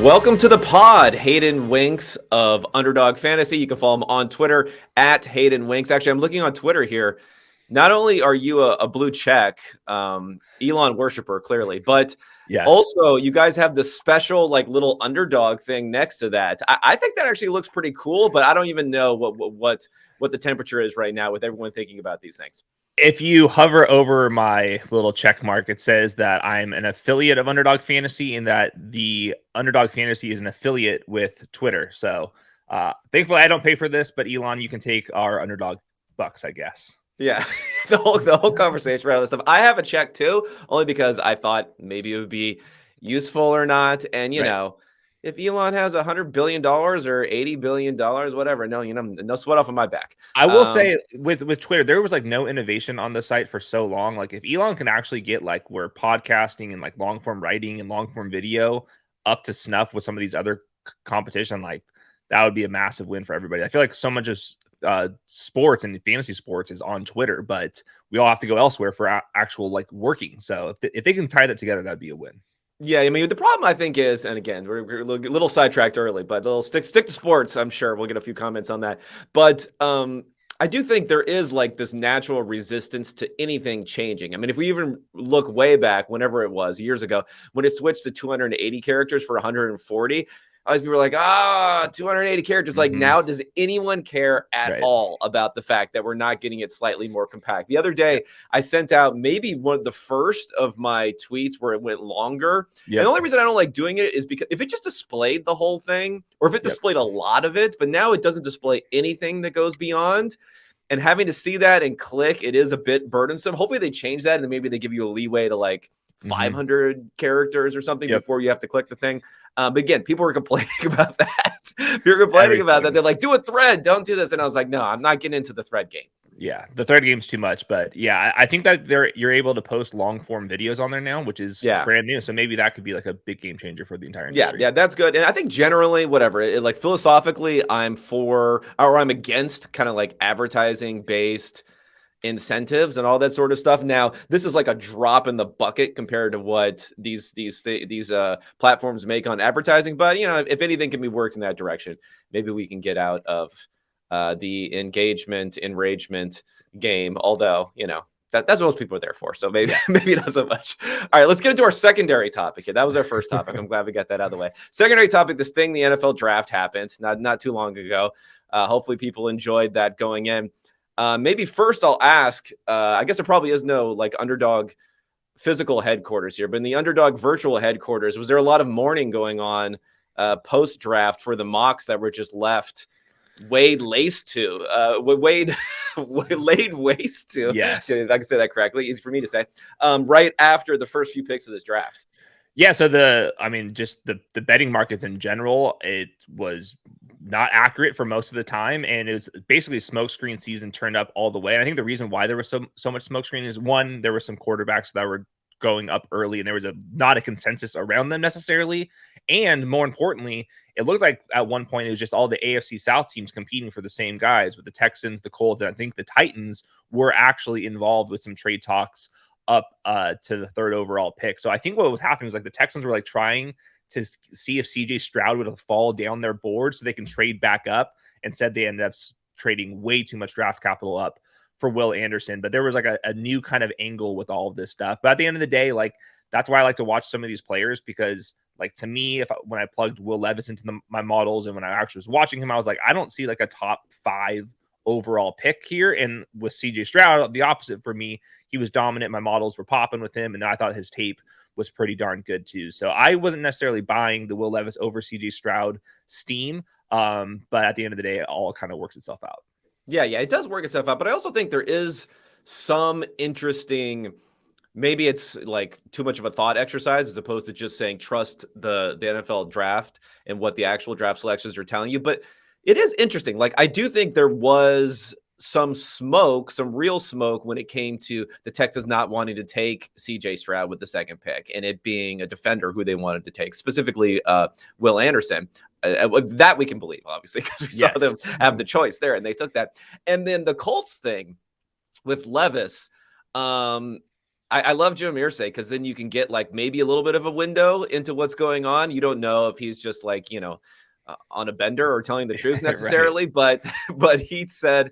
Welcome to the pod, Hayden Winks of Underdog Fantasy. You can follow him on Twitter at Hayden Winks. Actually, I'm looking on Twitter here. Not only are you a blue check, Elon worshiper, clearly, but Yes. also you guys have the special like little underdog thing next to that. I think that actually looks pretty cool, but I don't even know what the temperature is right now with everyone thinking about these things. If you hover over my little check mark, it says that I'm an affiliate of Underdog Fantasy and that the Underdog Fantasy is an affiliate with Twitter. So thankfully, I don't pay for this, but Elon, you can take our Underdog bucks, I guess. Yeah, the whole conversation around this stuff. I have a check too, only because I thought maybe it would be useful or not. And you know, if Elon has $100 billion or $80 billion, whatever, no sweat off of my back. I will say with Twitter, there was like no innovation on the site for so long. Like if Elon can actually get like where podcasting and like long form writing and long form video up to snuff with some of these other competition, like that would be a massive win for everybody. I feel like so much of sports and fantasy sports is on Twitter, but we all have to go elsewhere for actual like working. So if they can tie that together, that'd be a win. Yeah, I mean, the problem I think is, and again, we're a little sidetracked early, but they'll stick to sports. I'm sure we'll get a few comments on that. But I do think there is like this natural resistance to anything changing. I mean, if we even look way back, whenever it was years ago, when it switched to 280 characters for 140, always people were like, 280 characters. Like now, does anyone care at all about the fact that we're not getting it slightly more compact? The other day, I sent out maybe one of the first of my tweets where it went longer. And the only reason I don't like doing it is because if it just displayed the whole thing, or if it displayed a lot of it, but now it doesn't display anything that goes beyond. And having to see that and click, it is a bit burdensome. Hopefully they change that and then maybe they give you a leeway to like 500 characters or something before you have to click the thing. But again, people were complaining about that. People were complaining about that. They're like, do a thread, don't do this. And I was like, no, I'm not getting into the thread game. Yeah, the thread game's too much. But yeah, I think that you're able to post long form videos on there now, which is brand new. So maybe that could be like a big game changer for the entire industry. Yeah, that's good. And I think generally, whatever, like philosophically, I'm for or I'm against kind of like advertising based incentives and all that sort of stuff. Now, this is like a drop in the bucket compared to what these platforms make on advertising. But you know, if anything can be worked in that direction, maybe we can get out of the enragement game. Although, you know, that's what most people are there for. So maybe not so much. All right, let's get into our secondary topic here. That was our first topic. I'm glad we got that out of the way. Secondary topic: this thing, the NFL draft happened not too long ago. Hopefully, people enjoyed that going in. Maybe first I'll ask, I guess there probably is no like Underdog physical headquarters here, but in the Underdog virtual headquarters, was there a lot of mourning going on post draft for the mocks that were just left laid waste to? Yes, I can say that correctly. Easy for me to say. Right after the first few picks of this draft. Yeah, so just the betting markets in general, it was not accurate for most of the time, and it was basically smokescreen season turned up all the way. And I think the reason why there was so much smokescreen is one, there were some quarterbacks that were going up early, and there was not a consensus around them necessarily. And more importantly, it looked like at one point it was just all the AFC South teams competing for the same guys, with the Texans, the Colts, and I think the Titans were actually involved with some trade talks up to the third overall pick. So I think what was happening was like the Texans were like trying to see if CJ Stroud would fall down their board so they can trade back up. Instead, they ended up trading way too much draft capital up for Will Anderson. But there was like a new kind of angle with all of this stuff. But at the end of the day, like that's why I like to watch some of these players, because like to me, when I plugged Will Levis into my models and when I actually was watching him, I was like, I don't see like a top 5 overall pick here. And with CJ Stroud, the opposite for me. He was dominant. My models were popping with him, and I thought his tape was pretty darn good too. So I wasn't necessarily buying the Will Levis over CJ Stroud steam. But at the end of the day, it all kind of works itself out. Yeah, it does work itself out. But I also think there is some interesting, maybe it's like too much of a thought exercise as opposed to just saying trust the NFL draft and what the actual draft selections are telling you. But it is interesting. Like, I do think there was some real smoke when it came to the Texans not wanting to take CJ Stroud with the second pick and it being a defender who they wanted to take, specifically Will Anderson. That we can believe, obviously, because we saw them have the choice there and they took that. And then the Colts thing with Levis, I love Jim Irsay because then you can get like maybe a little bit of a window into what's going on. You don't know if he's just like, on a bender or telling the truth Right. necessarily, but but he said,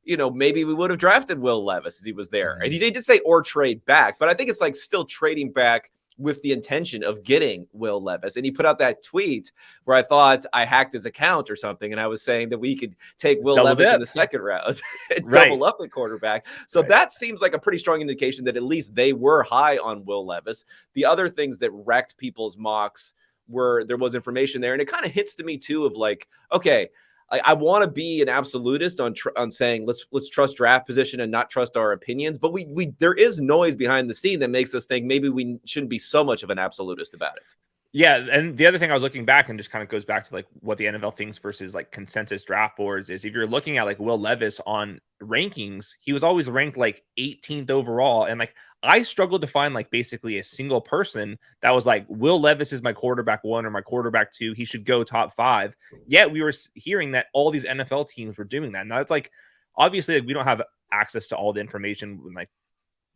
maybe we would have drafted Will Levis as he was there. And Mhm. he did say or trade back, but I think it's like still trading back with the intention of getting Will Levis. And he put out that tweet where I thought I hacked his account or something. And I was saying that we could take Will Double Levis in dip. the second round and Right. double up at quarterback. So Right. that seems like a pretty strong indication that at least they were high on Will Levis. The other things that wrecked people's mocks were there was information there. And it kind of hits to me too of like, okay, I want to be an absolutist on saying let's trust draft position and not trust our opinions, but we there is noise behind the scene that makes us think maybe we shouldn't be so much of an absolutist about it. Yeah, and the other thing I was looking back and just kind of goes back to like what the NFL thinks versus like consensus draft boards is if you're looking at like Will Levis on rankings, he was always ranked like 18th overall. And like I struggled to find like basically a single person that was like, Will Levis is my quarterback one or my quarterback two. He should go top five. Yet we were hearing that all these NFL teams were doing that. Now it's like, obviously, like, we don't have access to all the information. Like,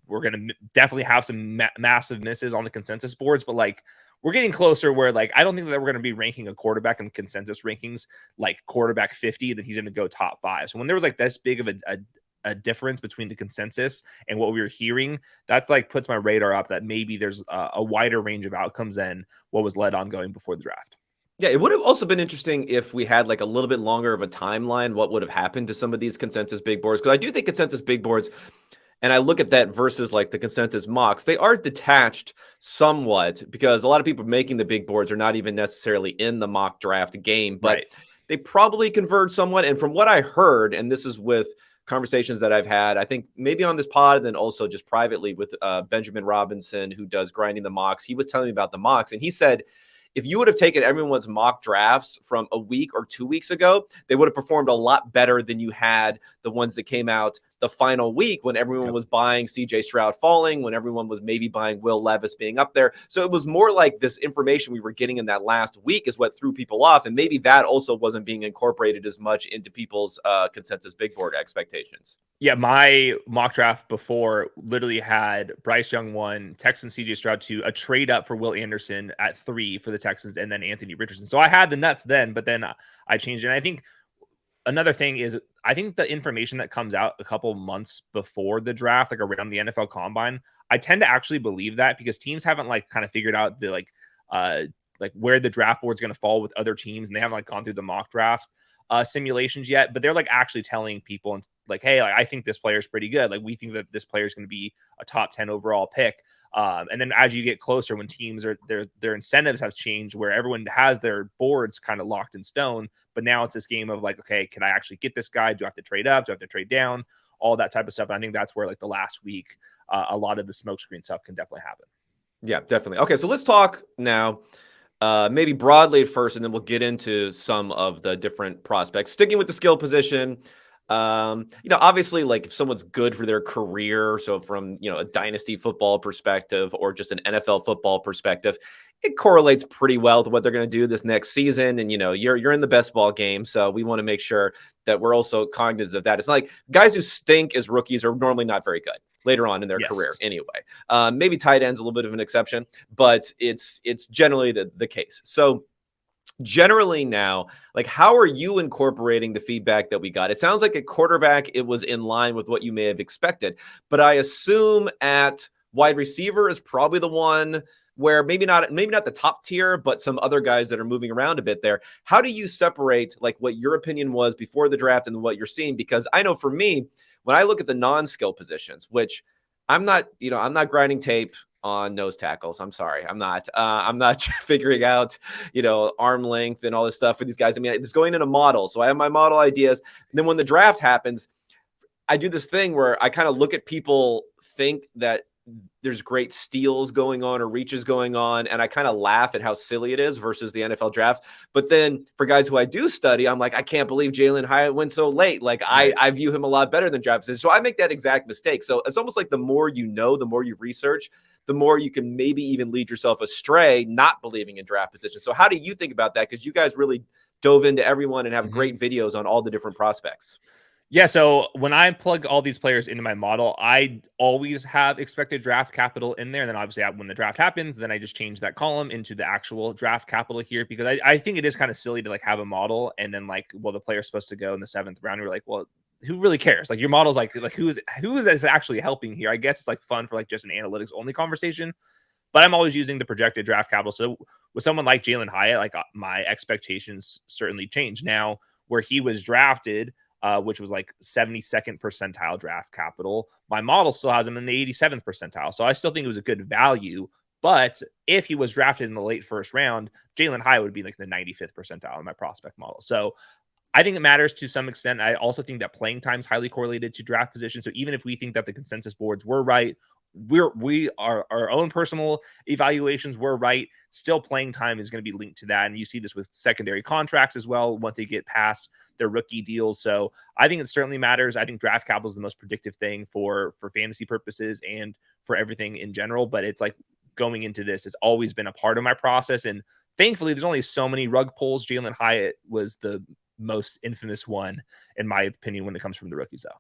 we're going to definitely have some massive misses on the consensus boards, but like, we're getting closer where like I don't think that we're going to be ranking a quarterback in consensus rankings like quarterback 50 that he's going to go top five. So when there was like this big of a difference between the consensus and what we were hearing, that's like puts my radar up that maybe there's a wider range of outcomes than what was led on going before the draft. Yeah, it would have also been interesting if we had like a little bit longer of a timeline. What would have happened to some of these consensus big boards? Because I do think consensus big boards, and I look at that versus like the consensus mocks, they are detached somewhat because a lot of people making the big boards are not even necessarily in the mock draft game, but Right. they probably converge somewhat. And from what I heard, and this is with conversations that I've had, I think maybe on this pod, and then also just privately with Benjamin Robinson, who does Grinding the Mocks, he was telling me about the mocks, and he said, if you would have taken everyone's mock drafts from a week or 2 weeks ago, they would have performed a lot better than you had the ones that came out the final week when everyone was buying CJ Stroud falling, when everyone was maybe buying Will Levis being up there. So it was more like this information we were getting in that last week is what threw people off. And maybe that also wasn't being incorporated as much into people's consensus big board expectations. Yeah, my mock draft before literally had Bryce Young 1, Texans CJ Stroud 2, a trade up for Will Anderson at 3 for the Texans, and then Anthony Richardson. So I had the nuts then, but then I changed it. And I think another thing is I think the information that comes out a couple months before the draft, like around the NFL Combine, I tend to actually believe that because teams haven't like kind of figured out the like where the draft board is going to fall with other teams, and they haven't like gone through the mock draft simulations yet, but they're like actually telling people and like, hey, like, I think this player is pretty good. Like we think that this player is going to be a top 10 overall pick. And then as you get closer, when teams are their incentives have changed, where everyone has their boards kind of locked in stone, but now it's this game of like, okay, can I actually get this guy? Do I have to trade up? Do I have to trade down? All that type of stuff. And I think that's where like the last week, a lot of the smokescreen stuff can definitely happen. Yeah, definitely. Okay, so let's talk now. Maybe broadly at first, and then we'll get into some of the different prospects. Sticking with the skill position, obviously, like if someone's good for their career, so from a dynasty football perspective or just an NFL football perspective, it correlates pretty well to what they're going to do this next season. And you're in the best ball game, so we want to make sure that we're also cognizant of that. It's not like guys who stink as rookies are normally not very good later on in their career anyway. Maybe tight end's a little bit of an exception, but it's generally the case. So generally now, like how are you incorporating the feedback that we got? It sounds like at quarterback, it was in line with what you may have expected, but I assume at wide receiver is probably the one where maybe not the top tier, but some other guys that are moving around a bit there. How do you separate like what your opinion was before the draft and what you're seeing? Because I know for me, when I look at the non-skill positions, which I'm not grinding tape on nose tackles. I'm sorry. I'm not figuring out, arm length and all this stuff for these guys. I mean, it's going in a model. So I have my model ideas. And then when the draft happens, I do this thing where I kind of look at people think that there's great steals going on or reaches going on, and I kind of laugh at how silly it is versus the NFL draft. But then for guys who I do study, I'm like, I can't believe Jalen Hyatt went so late. Like I view him a lot better than draft position. So I make that exact mistake. So it's almost like the more you know, the more you research, the more you can maybe even lead yourself astray, not believing in draft position. So how do you think about that? Because you guys really dove into everyone and have great videos on all the different prospects. Yeah, so when I plug all these players into my model, I always have expected draft capital in there. And then obviously when the draft happens, then I just change that column into the actual draft capital here, because I think it is kind of silly to like have a model and then like, well, the player's supposed to go in the 7th round. You're like, well, who really cares? Like your model's like who is actually helping here? I guess it's like fun for like just an analytics only conversation, but I'm always using the projected draft capital. So with someone like Jalen Hyatt, like my expectations certainly change now. Where he was drafted, which was like 72nd percentile draft capital, my model still has him in the 87th percentile. So I still think it was a good value. But if he was drafted in the late 1st round, Jalen Hyatt would be like the 95th percentile in my prospect model. So I think it matters to some extent. I also think that playing time is highly correlated to draft position. So even if we think that the consensus boards were right, we are our own personal evaluations were right. Still, playing time is going to be linked to that, and you see this with secondary contracts as well once they get past their rookie deals. So I think it certainly matters. I think draft capital is the most predictive thing for fantasy purposes and for everything in general. But it's like going into this, it's always been a part of my process, and thankfully, there's only so many rug pulls. Jalen Hyatt was the most infamous one, in my opinion, when it comes from the rookies, though.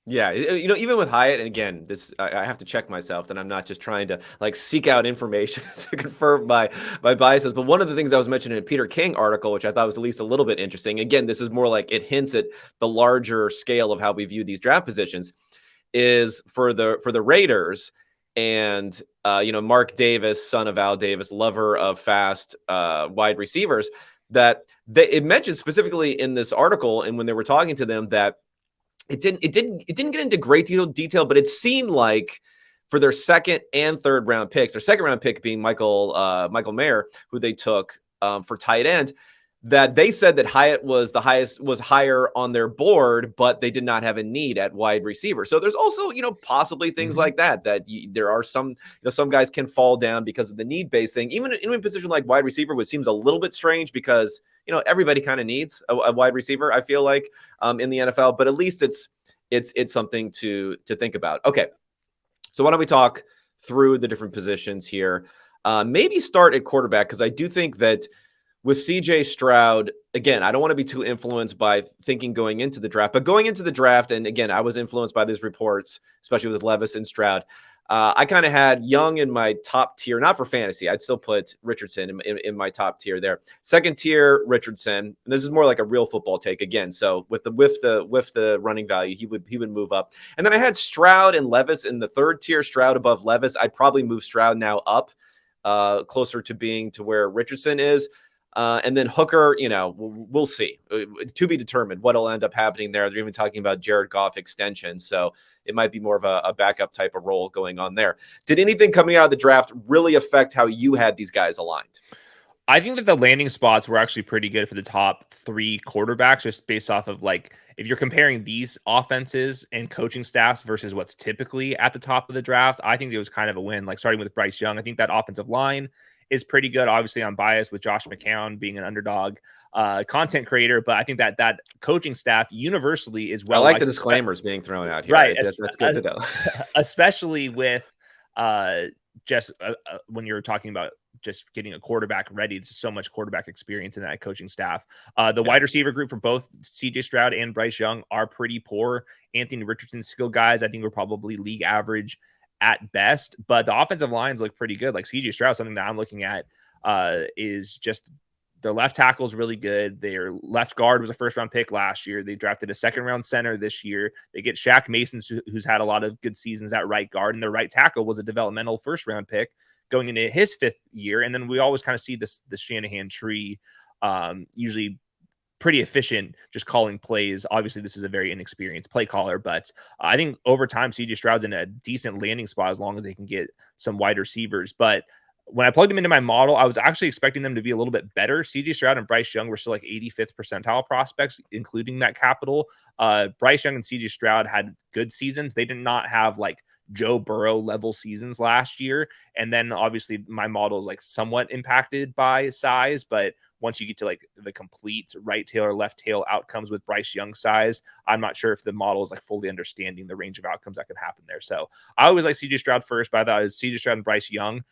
Yeah, even with Hyatt, and again, this I have to check myself that I'm not just trying to like seek out information to confirm my biases. But one of the things I was mentioning in a Peter King article, which I thought was at least a little bit interesting. Again, this is more like it hints at the larger scale of how we view these draft positions. Is for the Raiders and Mark Davis, son of Al Davis, lover of fast wide receivers. That it mentioned specifically in this article, and when they were talking to them, that it didn't get into great detail, but it seemed like for their 2nd and 3rd round picks, their 2nd round pick being Michael Mayer, who they took for tight end, that they said that Hyatt was higher on their board, but they did not have a need at wide receiver. So there's also, possibly things like that there are some guys can fall down because of the need based thing, even in a position like wide receiver, which seems a little bit strange because, everybody kind of needs a wide receiver, I feel like, in the NFL, but at least it's something to think about. Okay. So why don't we talk through the different positions here? Maybe start at quarterback, because I do think that with CJ Stroud, again, I don't want to be too influenced by thinking going into the draft, but going into the draft, and again, I was influenced by these reports, especially with Levis and Stroud. I kind of had Young in my top tier, not for fantasy. I'd still put Richardson in my top tier there. 2nd tier, Richardson. And this is more like a real football take again. So with the running value, he would move up. And then I had Stroud and Levis in the 3rd tier. Stroud above Levis. I'd probably move Stroud now up, closer to being to where Richardson is. And then Hooker, we'll see. To be determined what'll end up happening there. They're even talking about Jared Goff extension. So it might be more of a backup type of role going on there. Did anything coming out of the draft really affect how you had these guys aligned? I think that the landing spots were actually pretty good for the top 3 quarterbacks, just based off of like, if you're comparing these offenses and coaching staffs versus what's typically at the top of the draft, I think it was kind of a win. Like starting with Bryce Young, I think that offensive line is pretty good. Obviously, I'm biased with Josh McCown being an underdog content creator, but I think that coaching staff universally is well. I like the disclaimers being thrown out here. Right, that's good to know. Especially with just when you're talking about just getting a quarterback ready. It's so much quarterback experience in that coaching staff. The wide receiver group for both CJ Stroud and Bryce Young are pretty poor. Anthony Richardson skill guys, I think, were probably league average at best, but the offensive lines look pretty good. Like CJ Stroud, something that I'm looking at is just their left tackle is really good. Their left guard was a 1st round pick last year. They drafted a 2nd round center this year. They get Shaq Mason, who's had a lot of good seasons at right guard, and their right tackle was a developmental 1st round pick going into his 5th year. And then we always kind of see the Shanahan tree, usually pretty efficient, just calling plays. Obviously, this is a very inexperienced play caller, but I think over time, CJ Stroud's in a decent landing spot as long as they can get some wide receivers. But when I plugged them into my model, I was actually expecting them to be a little bit better. CJ Stroud and Bryce Young were still like 85th percentile prospects, including that capital. Bryce Young and CJ Stroud had good seasons. They did not have like Joe Burrow level seasons last year. And then obviously my model is like somewhat impacted by size, but once you get to like the complete right tail or left tail outcomes with Bryce Young size, I'm not sure if the model is like fully understanding the range of outcomes that can happen there. So I always like CJ Stroud first, but I thought it was CJ Stroud and Bryce Young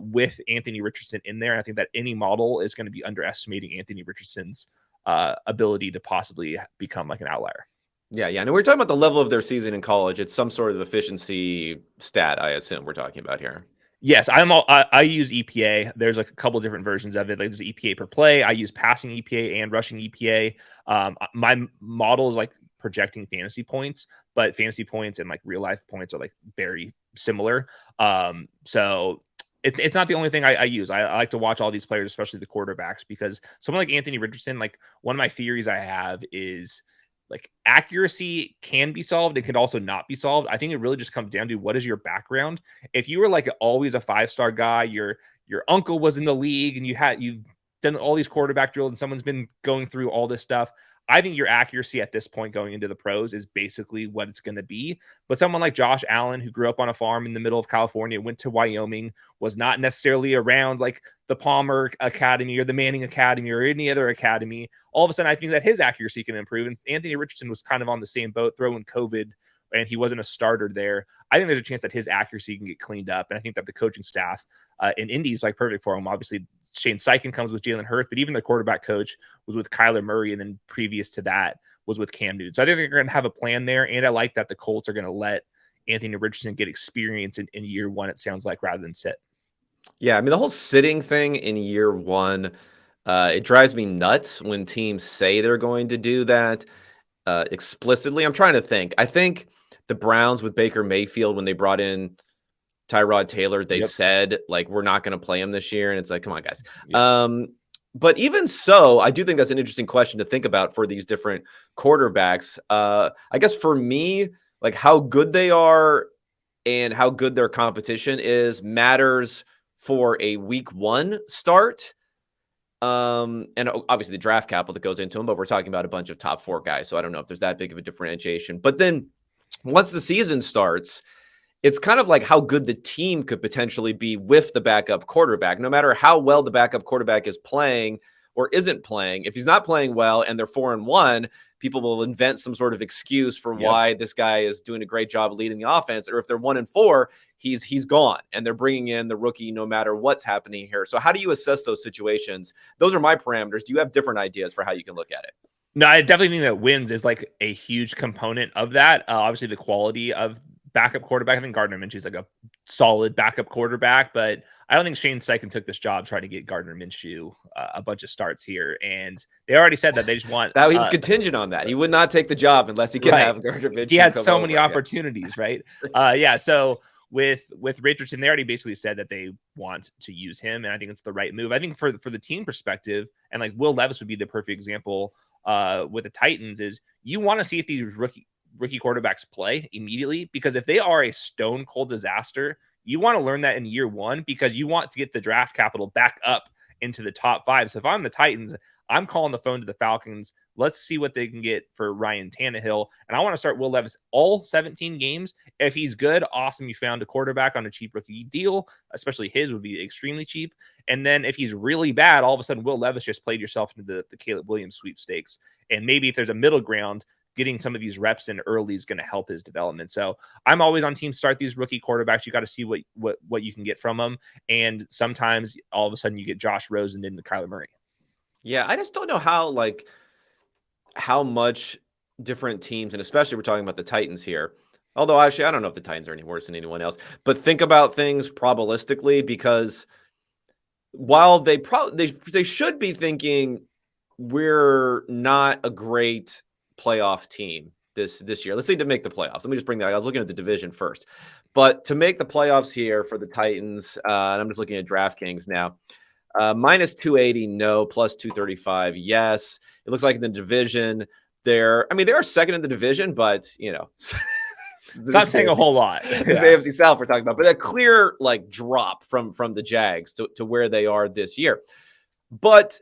with Anthony Richardson in there. And I think that any model is going to be underestimating Anthony Richardson's ability to possibly become like an outlier. Yeah, yeah. And we're talking about the level of their season in college. It's some sort of efficiency stat, I assume we're talking about here. Yes, I use EPA. There's like a couple different versions of it. Like there's EPA per play. I use passing EPA and rushing EPA. My model is like projecting fantasy points, but fantasy points and like real life points are like very similar. So it's not the only thing I use. I like to watch all these players, especially the quarterbacks, because someone like Anthony Richardson, like one of my theories I have is like accuracy can be solved. It can also not be solved. I think it really just comes down to what is your background. If you were like always a 5-star guy, your uncle was in the league and you've done all these quarterback drills and someone's been going through all this stuff, I think your accuracy at this point going into the pros is basically what it's going to be. But someone like Josh Allen, who grew up on a farm in the middle of California, went to Wyoming, was not necessarily around like the Palmer Academy or the Manning Academy or any other academy. All of a sudden, I think that his accuracy can improve. And Anthony Richardson was kind of on the same boat, throwing COVID, and he wasn't a starter there. I think there's a chance that his accuracy can get cleaned up. And I think that the coaching staff in Indy is like perfect for him. Obviously, Shane Steichen comes with Jalen Hurts, but even the quarterback coach was with Kyler Murray, and then previous to that was with Cam Newton. So I think they're going to have a plan there, and I like that the Colts are going to let Anthony Richardson get experience in year one, it sounds like, rather than sit. Yeah, I mean, the whole sitting thing in year one, it drives me nuts when teams say they're going to do that explicitly. I'm trying to think. I think the Browns with Baker Mayfield, when they brought in Tyrod Taylor, they said, like, we're not going to play him this year. And it's like, come on, guys. Yep. But even so, I do think that's an interesting question to think about for these different quarterbacks. I guess for me, like how good they are and how good their competition is matters for a week one start. And obviously the draft capital that goes into them, but we're talking about a bunch of top 4 guys. So I don't know if there's that big of a differentiation. But then once the season starts, it's kind of like how good the team could potentially be with the backup quarterback. No matter how well the backup quarterback is playing or isn't playing, if he's not playing well and they're 4-1, people will invent some sort of excuse for why this guy is doing a great job leading the offense. Or if they're 1-4, he's gone and they're bringing in the rookie no matter what's happening here. So how do you assess those situations? Those are my parameters. Do you have different ideas for how you can look at it? No, I definitely think that wins is like a huge component of that. Obviously, the quality of backup quarterback. I think Gardner Minshew's like a solid backup quarterback, but I don't think Shane Steichen took this job trying to get Gardner Minshew a bunch of starts here. And they already said that they just want that he was contingent on that. He would not take the job unless he could have Gardner Minshew. He had so many opportunities, right? Yeah. So with Richardson, they already basically said that they want to use him, and I think it's the right move. I think for the team perspective, and like Will Levis would be the perfect example with the Titans, is you want to see if these rookie quarterbacks play immediately, because if they are a stone cold disaster, you want to learn that in year one, because you want to get the draft capital back up into the top 5. So if I'm the Titans, I'm calling the phone to the Falcons. Let's see what they can get for Ryan Tannehill. And I want to start Will Levis all 17 games. If he's good, awesome. You found a quarterback on a cheap rookie deal, especially his would be extremely cheap. And then if he's really bad, all of a sudden Will Levis just played yourself into the Caleb Williams sweepstakes. And maybe if there's a middle ground, getting some of these reps in early is going to help his development. So I'm always on teams start these rookie quarterbacks. You got to see what you can get from them. And sometimes all of a sudden you get Josh Rosen into Kyler Murray. Yeah, I just don't know how much different teams, and especially we're talking about the Titans here. Although actually, I don't know if the Titans are any worse than anyone else, but think about things probabilistically, because while they should be thinking we're not a great playoff team this year. Let's say to make the playoffs. Let me just bring that. I was looking at the division first, but to make the playoffs here for the Titans, and I'm just looking at DraftKings now. Minus 280, no. Plus 235, yes. It looks like in the division, they're second in the division, but it's not saying a whole lot. It's the AFC South we're talking about, but a clear like drop from the Jags to where they are this year. But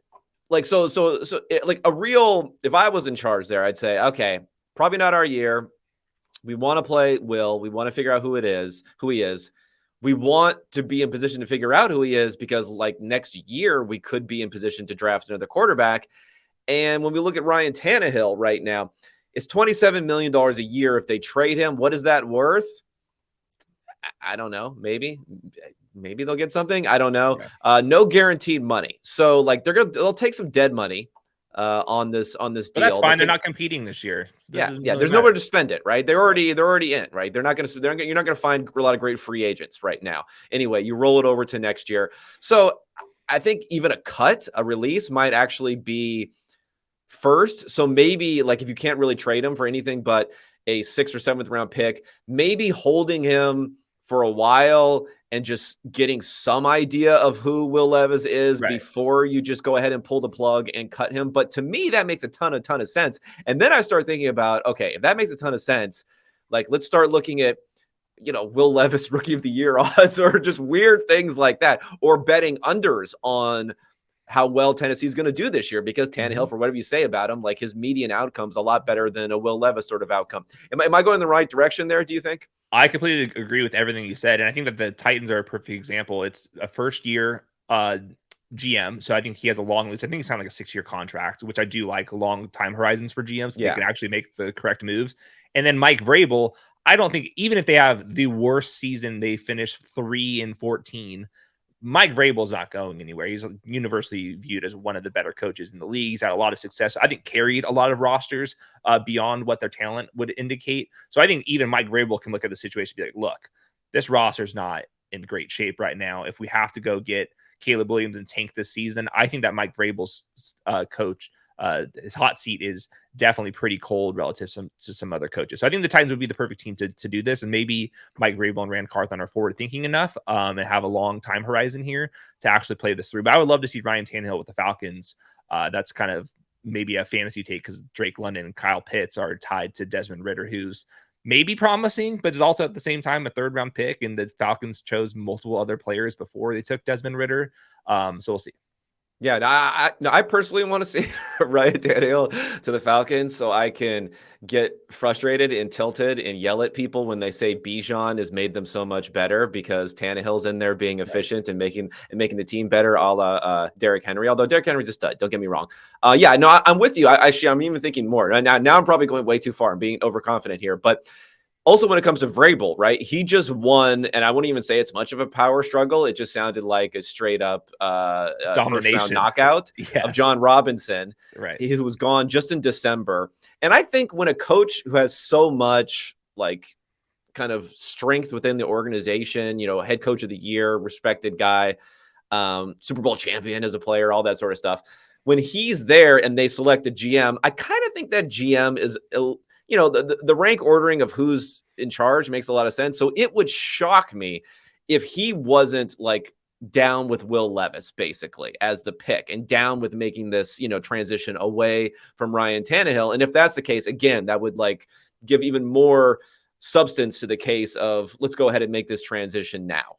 like so like a real, if I was in charge there, I'd say, okay, probably not our year. We want to play Will. We want to figure out who he is. We want to be in position to figure out who he is, because like next year we could be in position to draft another quarterback. And when we look at Ryan Tannehill right now, it's $27 million a year. If they trade him, what is that worth? I don't know. Maybe they'll get something. I don't know. No guaranteed money. So like they'll take some dead money on this But that's deal. fine. They're not competing this year. Yeah, Doesn't yeah. really There's matter. nowhere to spend it, right? They're already in, right? You're not going to find a lot of great free agents right now. Anyway, you roll it over to next year. So I think even a release might actually be first. So maybe like if you can't really trade him for anything but a 6th or 7th round pick, maybe holding him for a while and just getting some idea of who Will Levis is before you just go ahead and pull the plug and cut him. But to me, that makes a ton of sense. And then I start thinking about, okay, if that makes a ton of sense, like let's start looking at, Will Levis rookie of the year odds or just weird things like that, or betting unders on how well Tennessee's going to do this year, because Tannehill, for whatever you say about him, like his median outcome's a lot better than a Will Levis sort of outcome. Am I going in the right direction there, do you think? I completely agree with everything you said. And I think that the Titans are a perfect example. It's a first year GM. So I think he has a long lease. I think he signed like a 6-year contract, which I do like, long time horizons for GMs. So they can actually make the correct moves. And then Mike Vrabel, I don't think, even if they have the worst season, they finish 3-14, Mike Vrabel's not going anywhere. He's universally viewed as one of the better coaches in the league. He's had a lot of success. I think carried a lot of rosters beyond what their talent would indicate. So I think even Mike Vrabel can look at the situation and be like, look, this roster's not in great shape right now. If we have to go get Caleb Williams and tank this season, I think that Mike Vrabel's his hot seat is definitely pretty cold relative to some other coaches. So I think the Titans would be the perfect team to do this. And maybe Mike Vrabel and Rand Carthon are forward thinking enough and have a long time horizon here to actually play this through. But I would love to see Ryan Tannehill with the Falcons. That's kind of maybe a fantasy take because Drake London and Kyle Pitts are tied to Desmond Ridder, who's maybe promising, but is also at the same time a 3rd round pick. And the Falcons chose multiple other players before they took Desmond Ridder. So we'll see. Yeah, I personally want to see Ryan Tannehill to the Falcons so I can get frustrated and tilted and yell at people when they say Bijan has made them so much better because Tannehill's in there being efficient and making the team better, a la Derrick Henry. Although Derrick Henry's a stud, don't get me wrong. I'm with you. I'm even thinking more. Now I'm probably going way too far. I'm being overconfident here, but also, when it comes to Vrabel, right, he just won, and I wouldn't even say it's much of a power struggle. It just sounded like a straight up first-round knockout of John Robinson. Right. He was gone just in December. And I think when a coach who has so much like kind of strength within the organization, head coach of the year, respected guy, Super Bowl champion as a player, all that sort of stuff, when he's there and they select a GM, I kind of think that GM is the rank ordering of who's in charge makes a lot of sense. So it would shock me if he wasn't like down with Will Levis basically as the pick and down with making this, transition away from Ryan Tannehill. And if that's the case, again, that would like give even more substance to the case of let's go ahead and make this transition now.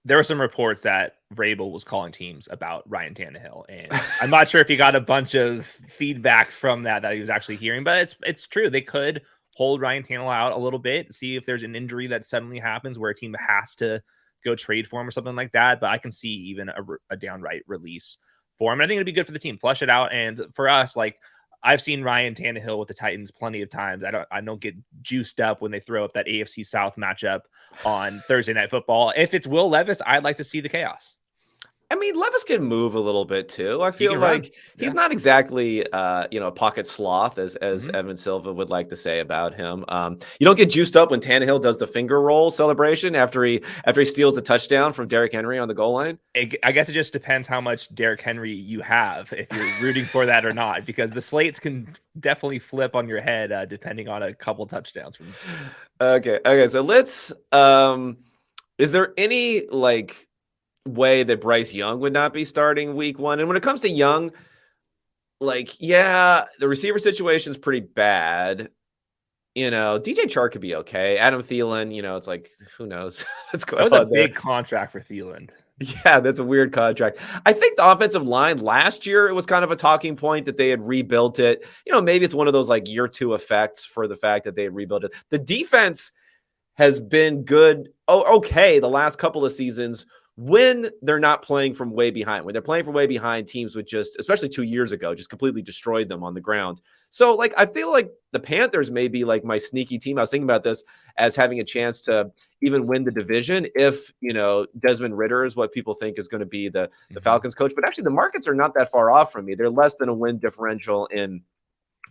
There were some reports that Vrabel was calling teams about Ryan Tannehill, and I'm not sure if he got a bunch of feedback from that he was actually hearing, but it's true. They could hold Ryan Tannehill out a little bit, see if there's an injury that suddenly happens where a team has to go trade for him or something like that. But I can see even a downright release for him. And I think it'd be good for the team, flush it out. And for us, like, I've seen Ryan Tannehill with the Titans plenty of times. I don't get juiced up when they throw up that AFC South matchup on Thursday Night Football. If it's Will Levis, I'd like to see the chaos. I mean, Levis can move a little bit too. I feel like he's not exactly, a pocket sloth, as Evan Silva would like to say about him. You don't get juiced up when Tannehill does the finger roll celebration after he steals a touchdown from Derrick Henry on the goal line. I guess it just depends how much Derrick Henry you have, if you're rooting for that or not, because the slates can definitely flip on your head depending on a couple touchdowns. Okay. So let's. Is there any way that Bryce Young would not be starting week 1? And when it comes to Young, the receiver situation is pretty bad. DJ Chark could be okay. Adam Thielen, it's like, who knows what's going on. That was a big contract for Thielen. Yeah, that's a weird contract. I think the offensive line last year, it was kind of a talking point that they had rebuilt it. Maybe it's one of those year 2 effects for the fact that they had rebuilt it. The defense has been good. Okay. The last couple of seasons when they're not playing from way behind. When they're playing from way behind, teams would just, especially 2 years ago, just completely destroyed them on the ground. So, like, I feel like the Panthers may be like my sneaky team. I was thinking about this as having a chance to even win the division if, Desmond Ridder is what people think is going to be the Falcons coach. But actually, the markets are not that far off from me. They're less than a win differential in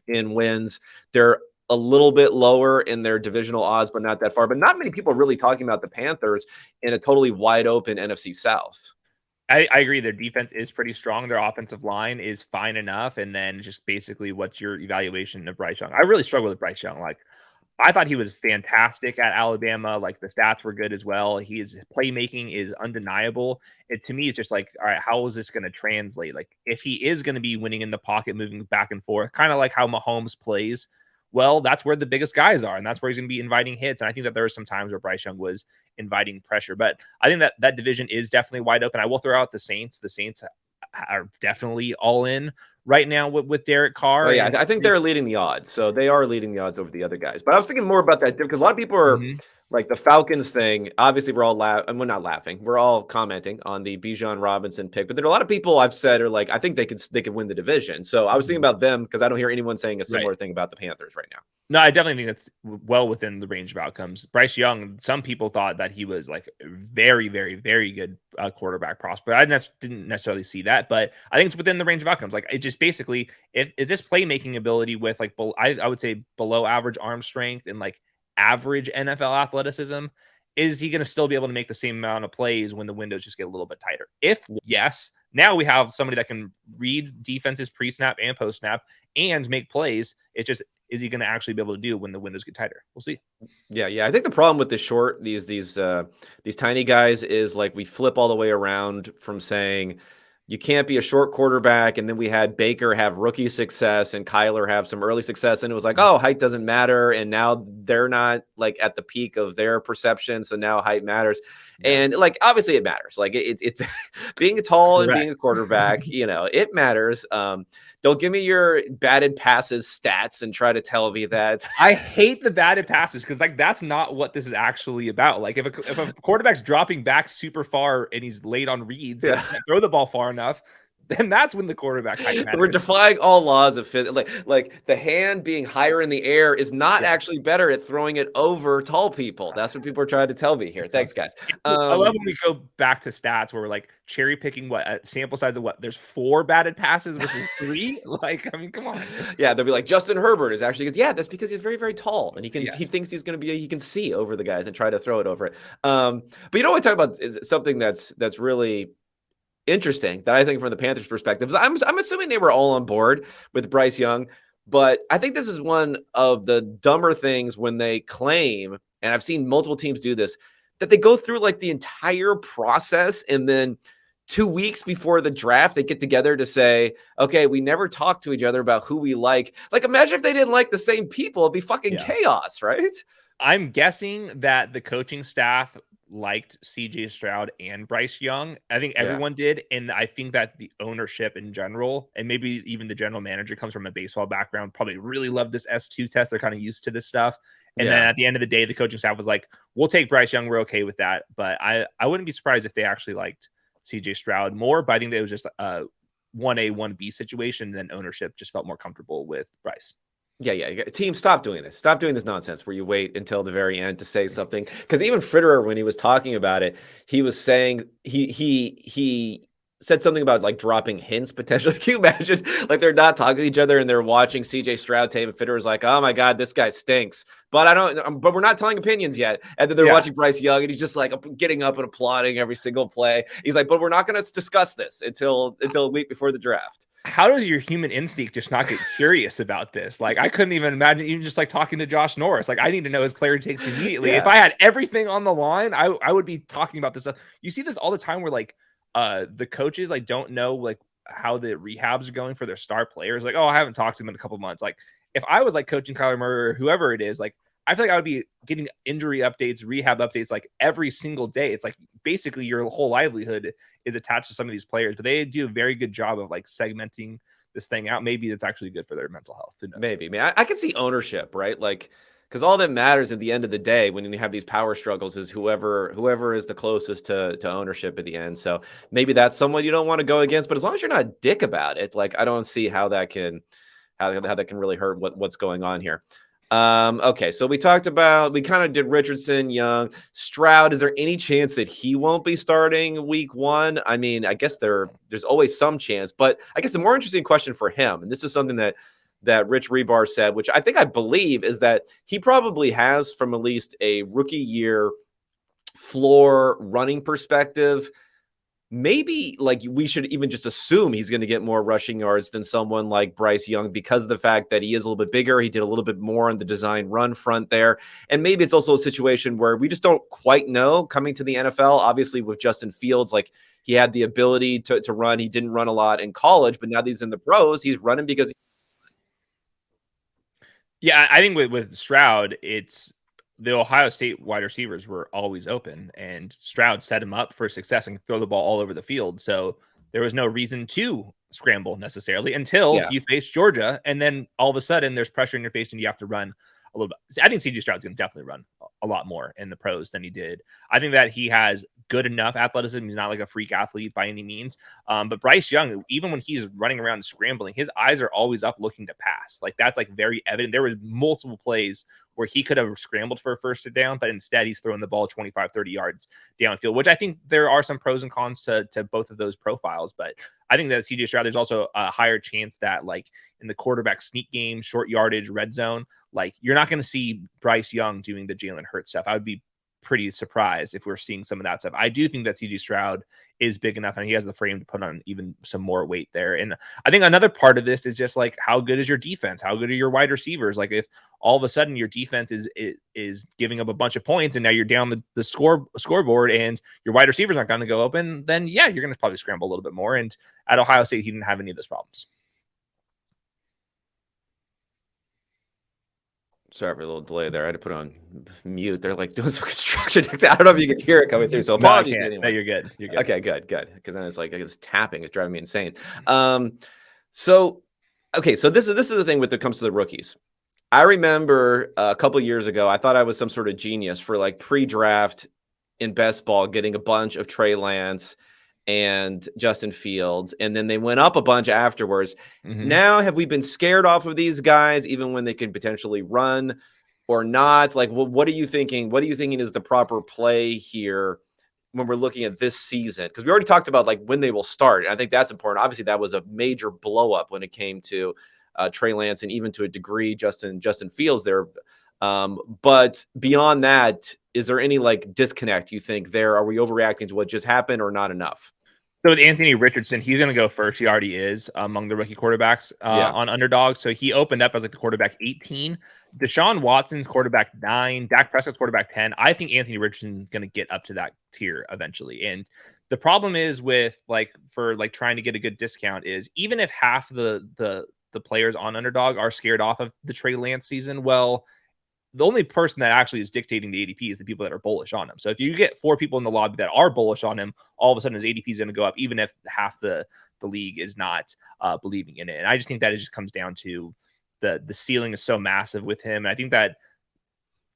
wins. They're a little bit lower in their divisional odds, but not that far. But not many people are really talking about the Panthers in a totally wide open NFC South. I agree. Their defense is pretty strong. Their offensive line is fine enough. And then just basically what's your evaluation of Bryce Young? I really struggle with Bryce Young. Like, I thought he was fantastic at Alabama. Like, the stats were good as well. His playmaking is undeniable. To me, it's just like, all right, how is this going to translate? Like, if he is going to be winning in the pocket, moving back and forth, kind of like how Mahomes plays, well, that's where the biggest guys are, and that's where he's going to be inviting hits. And I think that there were some times where Bryce Young was inviting pressure, but I think that division is definitely wide open. I will throw out the Saints. The Saints are definitely all in right now with Derek Carr. Oh, yeah, I think they're leading the odds. So they are leading the odds over the other guys. But I was thinking more about that because a lot of people are like the Falcons thing. Obviously, we're all we're not laughing. We're all commenting on the Bijan Robinson pick. But there are a lot of people I've said are like, I think they could win the division. So I was thinking about them because I don't hear anyone saying a similar thing about the Panthers right now. No, I definitely think that's well within the range of outcomes. Bryce Young, some people thought that he was like a very, very, very good quarterback prospect. I didn't necessarily see that, but I think it's within the range of outcomes. Like, it just basically, is this playmaking ability with like, I would say below average arm strength and like average NFL athleticism, is he going to still be able to make the same amount of plays when the windows just get a little bit tighter? If yes, now we have somebody that can read defenses pre-snap and post-snap and make plays. It's just, is he going to actually be able to do when the windows get tighter? We'll see. Yeah. I think the problem with these tiny guys is like we flip all the way around from saying you can't be a short quarterback, and then we had Baker have rookie success and Kyler have some early success, and it was like, oh, height doesn't matter, and now they're not like at the peak of their perception, so now height matters. Yeah. And like obviously it matters. Like it's being tall and being a quarterback, it matters. Don't give me your batted passes stats and try to tell me that. I hate the batted passes because like that's not what this is actually about. Like if a quarterback's dropping back super far and he's late on reads and can't throw the ball far enough, then that's when the quarterback height matters. We're defying all laws of physics. Like the hand being higher in the air is not actually better at throwing it over tall people. That's what people are trying to tell me here. Thanks, guys. I love when we go back to stats where we're like cherry picking a sample size of what? There's 4 batted passes versus 3. Like, I mean, come on. Yeah, they'll be like Justin Herbert is actually that's because he's very, very tall and he thinks he's going to he can see over the guys and try to throw it over it. But what I talk about is something that's really interesting that I think from the Panthers perspective. I'm assuming they were all on board with Bryce Young, but I think this is one of the dumber things when they claim, and I've seen multiple teams do this, that they go through like the entire process and then 2 weeks before the draft, they get together to say, okay, we never talked to each other about who we like. Like, imagine if they didn't like the same people. It'd be fucking chaos, right? I'm guessing that the coaching staff liked CJ Stroud and Bryce Young. I think everyone did. And I think that the ownership in general, and maybe even the general manager comes from a baseball background, probably really loved this S2 test. They're kind of used to this stuff. And then at the end of the day, the coaching staff was like, we'll take Bryce Young. We're okay with that. But I wouldn't be surprised if they actually liked CJ Stroud more, but I think that it was just a 1A, 1B situation. Then ownership just felt more comfortable with Bryce. Yeah. Team, stop doing this. Stop doing this nonsense where you wait until the very end to say something. Because even Fritterer, when he was talking about it, he was saying he said something about like dropping hints potentially. Can you imagine? Like they're not talking to each other and they're watching CJ Stroud tape, and Fitterer's like, "Oh my God, this guy stinks." But we're not telling opinions yet. And then they're watching Bryce Young, and he's just like getting up and applauding every single play. He's like, "But we're not going to discuss this until a week before the draft." How does your human instinct just not get curious about this? Like, I couldn't even imagine even just like talking to Josh Norris. Like, I need to know his player takes immediately. If I had everything on the line, I would be talking about this stuff. You see this all the time where like the coaches like don't know like how the rehabs are going for their star players. Like, oh, I haven't talked to him in a couple months. Like, if I was like coaching Kyler Murray or whoever it is, like I feel like I would be getting injury updates, rehab updates like every single day. It's like basically your whole livelihood is attached to some of these players, but they do a very good job of like segmenting this thing out. Maybe it's actually good for their mental health. Maybe. I mean, I can see ownership, right? Like Because all that matters at the end of the day, when you have these power struggles, is whoever is the closest to ownership at the end. So maybe that's someone you don't want to go against. But as long as you're not a dick about it, like I don't see how that can really hurt what's going on here. Okay, so we kind of did Richardson, Young, Stroud. Is there any chance that he won't be starting week 1? I mean, I guess there's always some chance, but I guess the more interesting question for him, and this is something that Rich Rebar said, which I believe, is that he probably has, from at least a rookie year floor running perspective, maybe like we should even just assume he's going to get more rushing yards than someone like Bryce Young because of the fact that he is a little bit bigger. He did a little bit more on the design run front there. And maybe it's also a situation where we just don't quite know coming to the NFL. Obviously with Justin Fields, like he had the ability to run. He didn't run a lot in college, but now that he's in the pros, he's running because Yeah, I think with Stroud, it's the Ohio State wide receivers were always open, and Stroud set him up for success and could throw the ball all over the field. So there was no reason to scramble necessarily until you face Georgia, and then all of a sudden there's pressure in your face and you have to run a little bit. I think CJ Stroud's going to definitely run a lot more in the pros than he did. I think that he has good enough athleticism. He's not like a freak athlete by any means. But Bryce Young, even when he's running around and scrambling, his eyes are always up looking to pass. Like that's like very evident. There was multiple plays where he could have scrambled for a first down, but instead he's throwing the ball 25, 30 yards downfield, which I think there are some pros and cons to both of those profiles. But I think that CJ Stroud, there's also a higher chance that like in the quarterback sneak game, short yardage, red zone, like you're not going to see Bryce Young doing the Jalen Hurts stuff. I would be pretty surprised if we're seeing some of that stuff. I do think that CJ Stroud is big enough and he has the frame to put on even some more weight there. And I think another part of this is just like, how good is your defense? How good are your wide receivers? Like if all of a sudden your defense is giving up a bunch of points and now you're down the scoreboard and your wide receivers aren't going to go open, then yeah, you're going to probably scramble a little bit more. And at Ohio State, he didn't have any of those problems. Sorry for a little delay there. I had to put on mute. They're like doing some construction. I don't know if you can hear it coming through. So apologies. No, you're good. You're good. Okay, good. Because then it's like it's tapping. It's driving me insane. So this is the thing when it comes to the rookies. I remember a couple years ago, I thought I was some sort of genius for like pre-draft in best ball, getting a bunch of Trey Lance and Justin Fields, and then they went up a bunch afterwards. Mm-hmm. Now, have we been scared off of these guys, even when they can potentially run or not? Like, well, what are you thinking? What are you thinking is the proper play here when we're looking at this season? Because we already talked about like when they will start. And I think that's important. Obviously, that was a major blow up when it came to Trey Lance and even to a degree Justin Fields there. But beyond that, is there any like disconnect you think there? Are we overreacting to what just happened or not enough? So with Anthony Richardson, he's going to go first. He already is among the rookie quarterbacks on Underdog. So he opened up as like the quarterback 18. Deshaun Watson, quarterback 9. Dak Prescott, quarterback 10. I think Anthony Richardson is going to get up to that tier eventually. And the problem is with like for like trying to get a good discount is even if half the players on Underdog are scared off of the Trey Lance season, well, the only person that actually is dictating the ADP is the people that are bullish on him. So if you get 4 people in the lobby that are bullish on him, all of a sudden his ADP is going to go up, even if half the league is not believing in it. And I just think that it just comes down to the ceiling is so massive with him. And I think that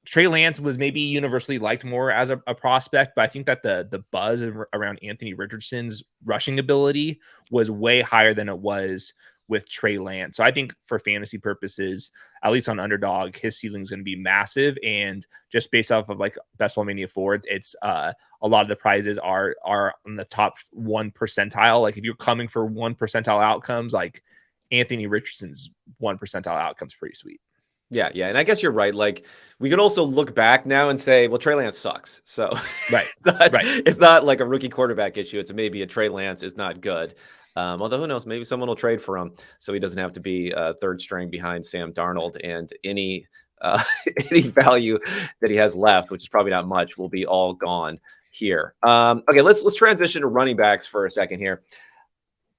Trey Lance was maybe universally liked more as a prospect, but I think that the buzz around Anthony Richardson's rushing ability was way higher than it was with Trey Lance. So I think for fantasy purposes, at least on Underdog, his ceiling is going to be massive. And just based off of like Best Ball Mania 4, it's a lot of the prizes are on the top 1 percentile. Like if you're coming for 1 percentile outcomes, like Anthony Richardson's 1 percentile outcomes pretty sweet. Yeah. And I guess you're right. Like we could also look back now and say, well, Trey Lance sucks. So right. It's not like a rookie quarterback issue. It's maybe a Trey Lance is not good. Although who knows, maybe someone will trade for him so he doesn't have to be third string behind Sam Darnold, and any value that he has left, which is probably not much, will be all gone here. Okay, let's transition to running backs for a second here.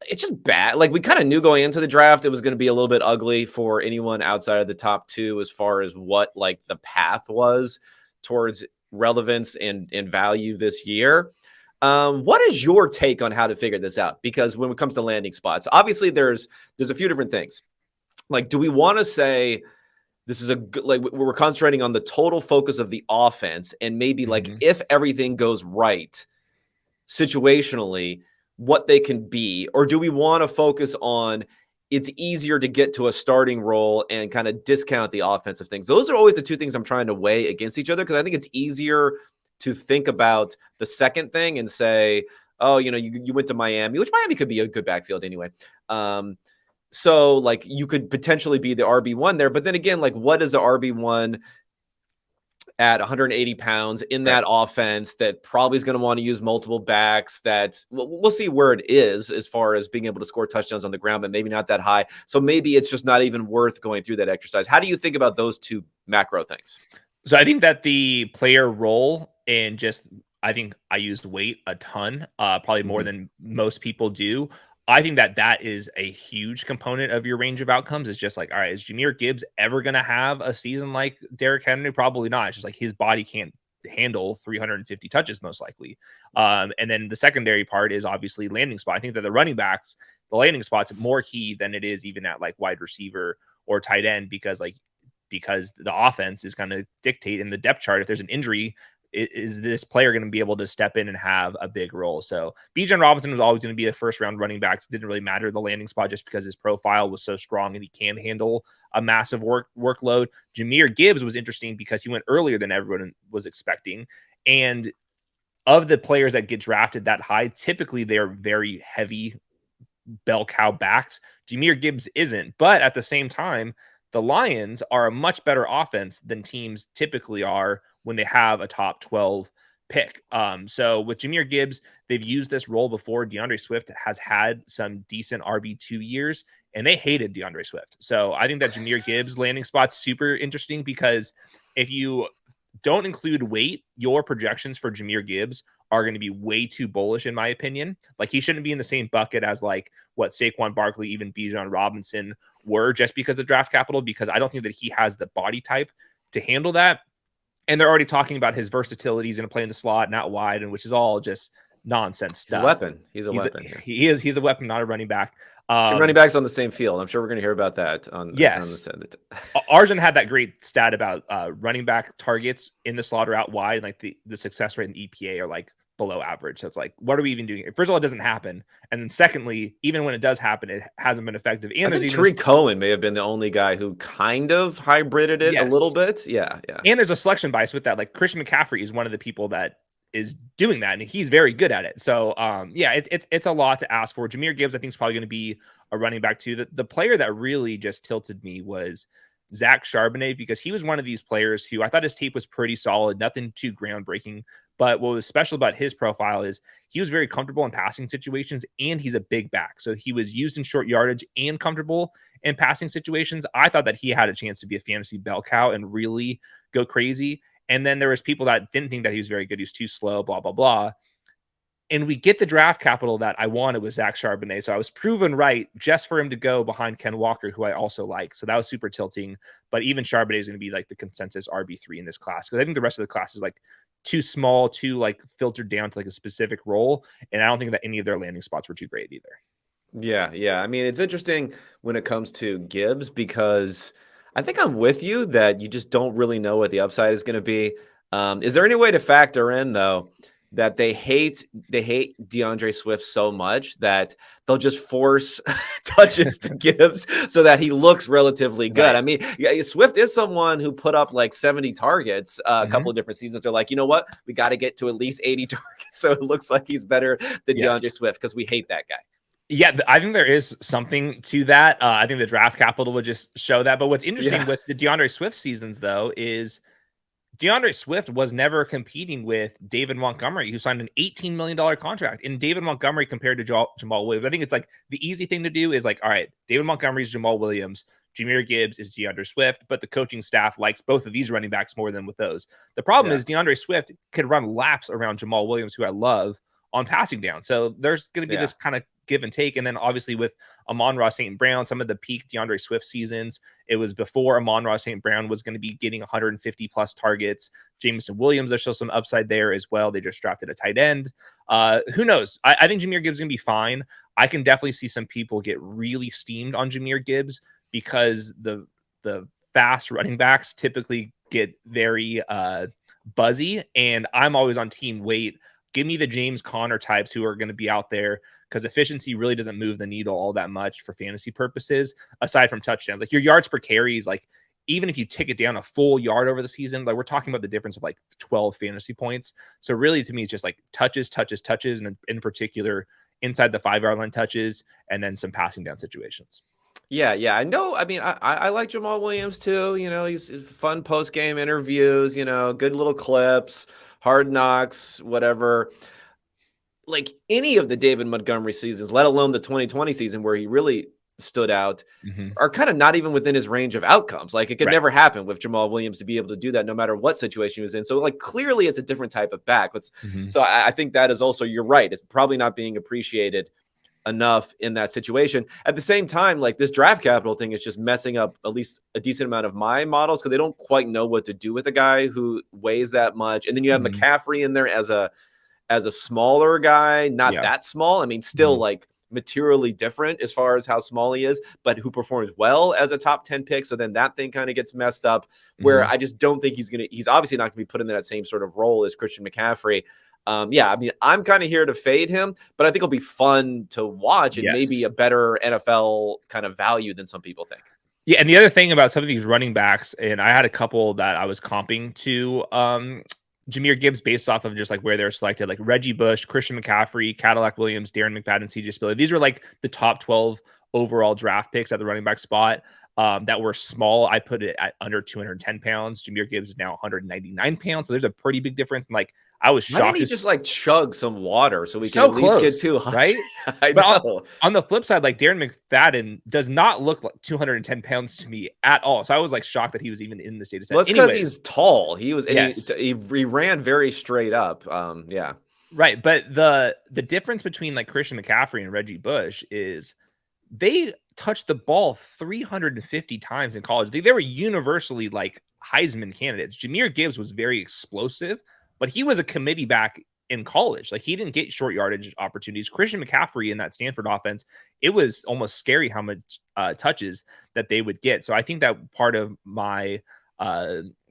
It's just bad. Like we kind of knew going into the draft, it was going to be a little bit ugly for anyone outside of the top 2 as far as what like the path was towards relevance and value this year. What is your take on how to figure this out? Because when it comes to landing spots, obviously there's a few different things. Like, do we want to say this is a good, like we're concentrating on the total focus of the offense, and maybe like Mhm. if everything goes right situationally, what they can be? Or do we want to focus on it's easier to get to a starting role and kind of discount the offensive things? Those are always the two things I'm trying to weigh against each other, because I think it's easier to think about the second thing and say, oh, you went to Miami, which Miami could be a good backfield anyway. So like you could potentially be the RB1 there, but then again, like what is the RB1 at 180 pounds in that Right. offense that probably is going to want to use multiple backs? That we'll see where it is as far as being able to score touchdowns on the ground, but maybe not that high. So maybe it's just not even worth going through that exercise. How do you think about those two macro things? So I think that the player role and just I think I used weight a ton, probably more Mm-hmm. than most people do. I think that that is a huge component of your range of outcomes. It's just like, all right, is Jahmyr Gibbs ever going to have a season like Derrick Henry? Probably not. It's just like his body can't handle 350 touches, most likely. And then the secondary part is obviously landing spot. I think that the running backs, the landing spot's more key than it is even at like wide receiver or tight end, because the offense is going to dictate in the depth chart. If there's an injury, is this player going to be able to step in and have a big role? So Bijan Robinson was always going to be a first round running back. It didn't really matter the landing spot just because his profile was so strong and he can handle a massive workload. Jahmyr Gibbs was interesting because he went earlier than everyone was expecting. And of the players that get drafted that high, typically they're very heavy bell cow backed. Jahmyr Gibbs isn't. But at the same time, the Lions are a much better offense than teams typically are when they have a top 12 pick. So with Jahmyr Gibbs, they've used this role before. DeAndre Swift has had some decent RB2 years, and they hated DeAndre Swift. So I think that Jahmyr Gibbs landing spot's super interesting, because if you don't include weight, your projections for Jahmyr Gibbs are going to be way too bullish, in my opinion. Like, he shouldn't be in the same bucket as like what Saquon Barkley, even Bijan Robinson were, just because of the draft capital, because I don't think that he has the body type to handle that. And they're already talking about his versatility. He's going to play in the slot, not wide, and which is all just nonsense He's a stuff. weapon. He's a weapon. Yeah. He's a weapon, not a running back. Two running backs on the same field. I'm sure we're going to hear about that on Yes. the Arjun had that great stat about running back targets in the slot or out wide, and like the success rate and EPA are like below average. So it's like, what are we even doing? First of all, it doesn't happen. And then secondly, even when it does happen, it hasn't been effective. And I think Tariq Cohen may have been the only guy who kind of hybrided it a little bit. Yeah. And there's a selection bias with that. Like, Christian McCaffrey is one of the people that is doing that, and he's very good at it. So yeah, it's a lot to ask for. Jahmyr Gibbs, I think, is probably going to be a running back too. The player that really just tilted me was Zach Charbonnet, because he was one of these players who I thought his tape was pretty solid, nothing too groundbreaking. But what was special about his profile is he was very comfortable in passing situations, and he's a big back. So he was used in short yardage and comfortable in passing situations. I thought that he had a chance to be a fantasy bell cow and really go crazy. And then there was people that didn't think that he was very good. He was too slow, blah, blah, blah. And we get the draft capital that I wanted with Zach Charbonnet. So I was proven right just for him to go behind Ken Walker, who I also like. So that was super tilting. But even Charbonnet is going to be like the consensus RB3 in this class, because I think the rest of the class is like too small, too like filtered down to like a specific role. And I don't think that any of their landing spots were too great either. Yeah. I mean, it's interesting when it comes to Gibbs, because I think I'm with you that you just don't really know what the upside is going to be. Is there any way to factor in, though, that they hate DeAndre Swift so much that they'll just force touches to Gibbs so that he looks relatively good? Right. I mean, yeah, Swift is someone who put up like 70 targets a couple of different seasons. They're like, you know what? We got to get to at least 80 targets so it looks like he's better than DeAndre Swift, because we hate that guy. Yeah, I think there is something to that. I think the draft capital would just show that. But what's interesting with the DeAndre Swift seasons, though, is DeAndre Swift was never competing with David Montgomery, who signed an $18 million contract. And David Montgomery compared to Jamal Williams, I think it's like the easy thing to do is like, all right, David Montgomery is Jamal Williams, Jahmyr Gibbs is DeAndre Swift, but the coaching staff likes both of these running backs more than with those. The problem is DeAndre Swift could run laps around Jamal Williams, who I love, on passing down. So there's going to be this kind of give and take. And then obviously with Amon-Ra St. Brown, some of the peak DeAndre Swift seasons, it was before Amon-Ra St. Brown was going to be getting 150 plus targets. Jameson Williams, there's still some upside there as well. They just drafted a tight end. Who knows? I think Jahmyr Gibbs is going to be fine. I can definitely see some people get really steamed on Jahmyr Gibbs because the fast running backs typically get very buzzy, and I'm always on team wait. Give me the James Conner types who are going to be out there, because efficiency really doesn't move the needle all that much for fantasy purposes, aside from touchdowns. Like your yards per carry is like, even if you take it down a full yard over the season, like we're talking about the difference of like 12 fantasy points. So really, to me, it's just like touches, and in particular, inside the 5-yard line touches, and then some passing down situations. Yeah. I know. I mean, I like Jamal Williams too. He's fun post-game interviews, good little clips, Hard Knocks, whatever. Like any of the David Montgomery seasons, let alone the 2020 season where he really stood out, are kind of not even within his range of outcomes. Like it could never happen with Jamal Williams to be able to do that no matter what situation he was in. So like clearly it's a different type of back. So I think that is also, you're right. It's probably not being appreciated enough in that situation. At the same time, like this draft capital thing is just messing up at least a decent amount of my models, because they don't quite know what to do with a guy who weighs that much. And then you have McCaffrey in there as a smaller guy, not that small. I mean, still like materially different as far as how small he is, but who performs well as a top 10 pick. So then that thing kind of gets messed up, where I just don't think he's obviously not going to be put in that same sort of role as Christian McCaffrey. I mean, I'm kind of here to fade him, but I think it'll be fun to watch and maybe a better NFL kind of value than some people think. Yeah, and the other thing about some of these running backs, and I had a couple that I was comping to Jahmyr Gibbs based off of just like where they're selected, like Reggie Bush, Christian McCaffrey, Cadillac Williams, Darren McFadden, CJ Spiller. These were like the top 12 overall draft picks at the running back spot that were small. I put it at under 210 pounds. Jahmyr Gibbs is now 199 pounds. So there's a pretty big difference. And like, I was shocked. Why didn't he just like chug some water so we can at least get 200? Right? I know. On the flip side, like Darren McFadden does not look like 210 pounds to me at all. So I was like shocked that he was even in this data set. Well, it's because he's tall. He was, he ran very straight up. Yeah. Right. But the difference between like Christian McCaffrey and Reggie Bush is they touched the ball 350 times in college. They were universally like Heisman candidates. Jahmyr Gibbs was very explosive, but he was a committee back in college. Like he didn't get short yardage opportunities. Christian McCaffrey in that Stanford offense, it was almost scary how much touches that they would get. So I think that part of my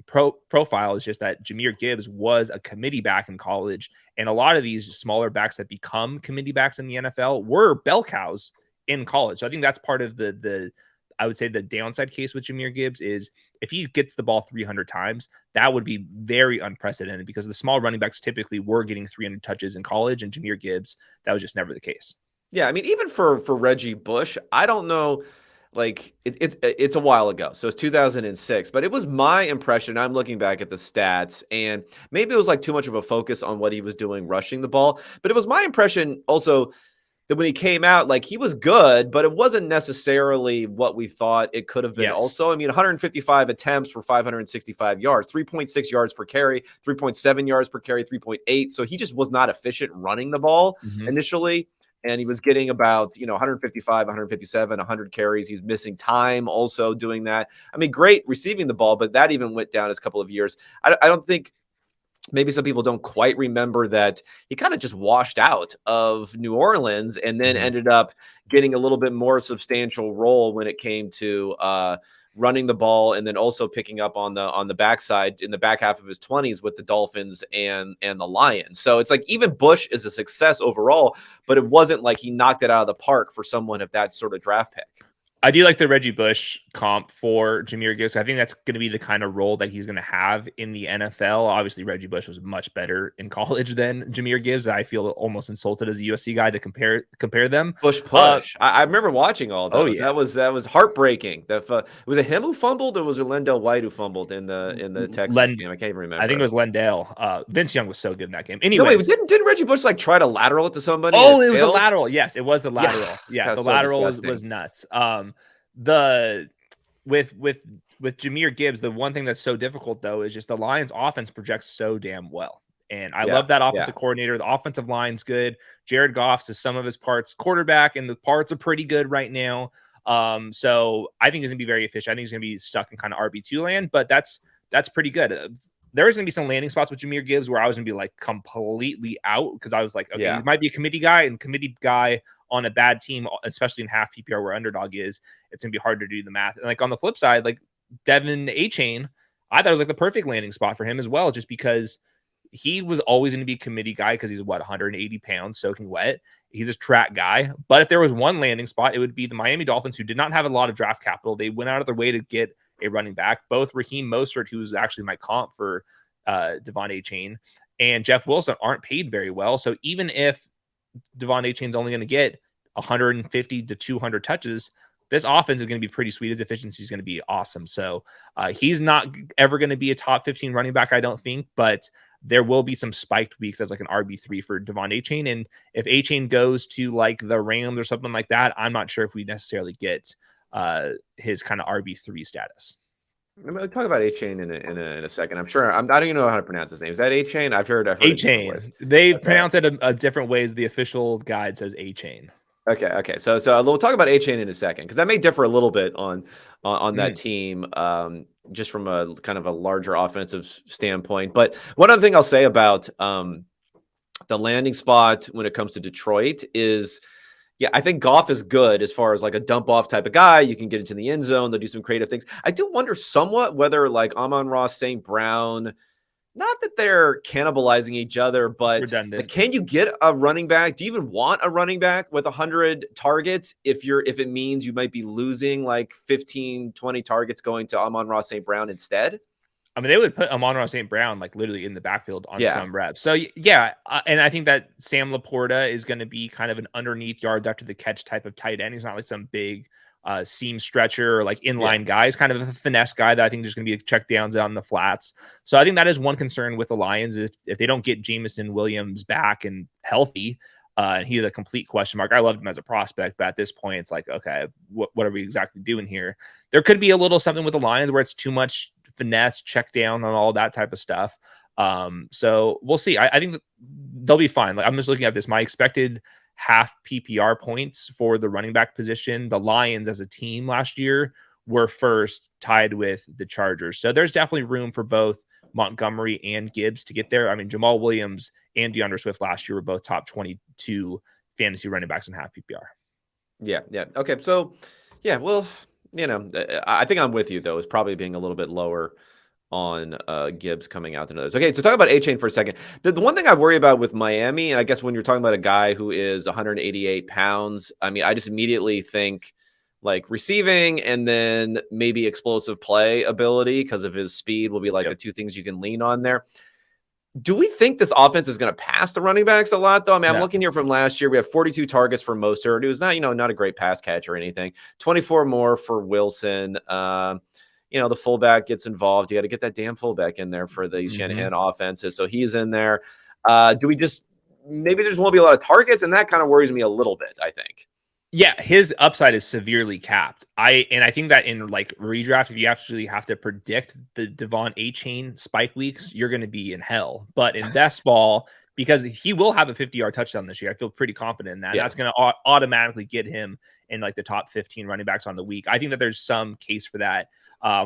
profile is just that Jahmyr Gibbs was a committee back in college, and a lot of these smaller backs that become committee backs in the NFL were bell cows in college. So I think that's part of the I would say the downside case with Jahmyr Gibbs is if he gets the ball 300 times, that would be very unprecedented, because the small running backs typically were getting 300 touches in college, and Jahmyr Gibbs, that was just never the case. Yeah, I mean, even for Reggie Bush, I don't know, like it's a while ago. So it's 2006, but it was my impression. I'm looking back at the stats, and maybe it was like too much of a focus on what he was doing rushing the ball, but it was my impression also that when he came out, like he was good, but it wasn't necessarily what we thought it could have been. Also, I mean, 155 attempts for 565 yards, 3.6 yards per carry, 3.7 yards per carry, 3.8. So he just was not efficient running the ball initially. And he was getting about, 155, 157, 100 carries. He was missing time also doing that. I mean, great receiving the ball, but that even went down his couple of years. I don't think, maybe some people don't quite remember that he kind of just washed out of New Orleans and then ended up getting a little bit more substantial role when it came to running the ball, and then also picking up on the backside in the back half of his 20s with the Dolphins and the Lions. So it's like even Bush is a success overall, but it wasn't like he knocked it out of the park for someone of that sort of draft pick. I do like the Reggie Bush comp for Jahmyr Gibbs. I think that's going to be the kind of role that he's going to have in the NFL. Obviously, Reggie Bush was much better in college than Jahmyr Gibbs. I feel almost insulted as a USC guy to compare them. Bush push. I remember watching all those. Oh, yeah. That was heartbreaking. Was it him who fumbled, or was it Lendell White who fumbled in the Texas game? I can't remember. I think it was Lendell. Vince Young was so good in that game. Anyway, no, wait, didn't Reggie Bush like try to lateral it to somebody? Oh, it was a lateral. Yes, it was the lateral. Yeah, the so lateral was nuts. With Jahmyr Gibbs, the one thing that's so difficult though is just the Lions offense projects so damn well. And I love that offensive coordinator. The offensive line's good. Jared Goff's is some of his parts quarterback, and the parts are pretty good right now. So I think he's gonna be very efficient. I think he's gonna be stuck in kind of RB2 land, but that's pretty good. There's going to be some landing spots with Jahmyr Gibbs where I was going to be like completely out, because I was like, okay, he might be a committee guy on a bad team, especially in half PPR where Underdog is. It's going to be hard to do the math. And like on the flip side, like Devin A-Chain, I thought it was like the perfect landing spot for him as well, just because he was always going to be a committee guy because he's 180 pounds soaking wet. He's a track guy. But if there was one landing spot, it would be the Miami Dolphins, who did not have a lot of draft capital. They went out of their way to get a running back. Both Raheem Mostert, who was actually my comp for Devon A-Chain, and Jeff Wilson aren't paid very well. So even if Devon A-Chain's only going to get 150 to 200 touches, this offense is going to be pretty sweet. His efficiency is going to be awesome. So he's not ever going to be a top 15 running back, I don't think, but there will be some spiked weeks as like an RB3 for Devon A-Chain. And if A-Chain goes to like the Rams or something like that, I'm not sure if we necessarily get his kind of RB3 status. I'm going to talk about A-Chain in a second. I'm sure I don't even know how to pronounce his name. Is that A-Chain? I've heard A-Chain. They pronounce it a different ways. The official guide says A-Chain. Okay. So we'll talk about A-Chain in a second, because that may differ a little bit on that team, just from a kind of a larger offensive standpoint. But one other thing I'll say about the landing spot when it comes to Detroit is, yeah, I think Goff is good as far as like a dump off type of guy. You can get into the end zone. They'll do some creative things. I do wonder somewhat whether like Amon-Ra St. Brown, not that they're cannibalizing each other, but like, can you get a running back? Do you even want a running back with 100 targets if it means you might be losing like 15, 20 targets going to Amon-Ra St. Brown instead? I mean, they would put Amon-Ra St. Brown like literally in the backfield on some reps. So yeah, and I think that Sam Laporta is going to be kind of an underneath yard after the catch type of tight end. He's not like some big seam stretcher or like inline guy. He's kind of a finesse guy that I think there's going to be check downs on the flats. So I think that is one concern with the Lions. If they don't get Jameson Williams back and healthy, he's a complete question mark. I loved him as a prospect, but at this point, it's like, okay, what are we exactly doing here? There could be a little something with the Lions where it's too much finesse, check down on all that type of stuff. So we'll see. I think that they'll be fine. Like, I'm just looking at this. My expected half PPR points for the running back position, the Lions as a team last year were first, tied with the Chargers. So there's definitely room for both Montgomery and Gibbs to get there. I mean, Jamal Williams and DeAndre Swift last year were both top 22 fantasy running backs in half PPR. Yeah. Okay. So, yeah, well, I think I'm with you, though, is probably being a little bit lower on Gibbs coming out than others. Okay, so talk about A-Chain for a second. The one thing I worry about with Miami, and I guess when you're talking about a guy who is 188 pounds, I mean, I just immediately think like receiving and then maybe explosive play ability because of his speed will be like the two things you can lean on there. Do we think this offense is going to pass the running backs a lot, though? I mean, I'm looking here from last year. We have 42 targets for Mostert. It was not, not a great pass catch or anything. 24 more for Wilson. The fullback gets involved. You got to get that damn fullback in there for the Shanahan offenses. So he's in there. Do we just maybe there just won't be a lot of targets? And that kind of worries me a little bit, I think. Yeah, his upside is severely capped. I think that in like redraft, if you actually have to predict the Devon A-Chain spike weeks, you're going to be in hell. But in best ball, because he will have a 50-yard touchdown this year, I feel pretty confident in that. Yeah. That's going to automatically get him in like the top 15 running backs on the week. I think that there's some case for that.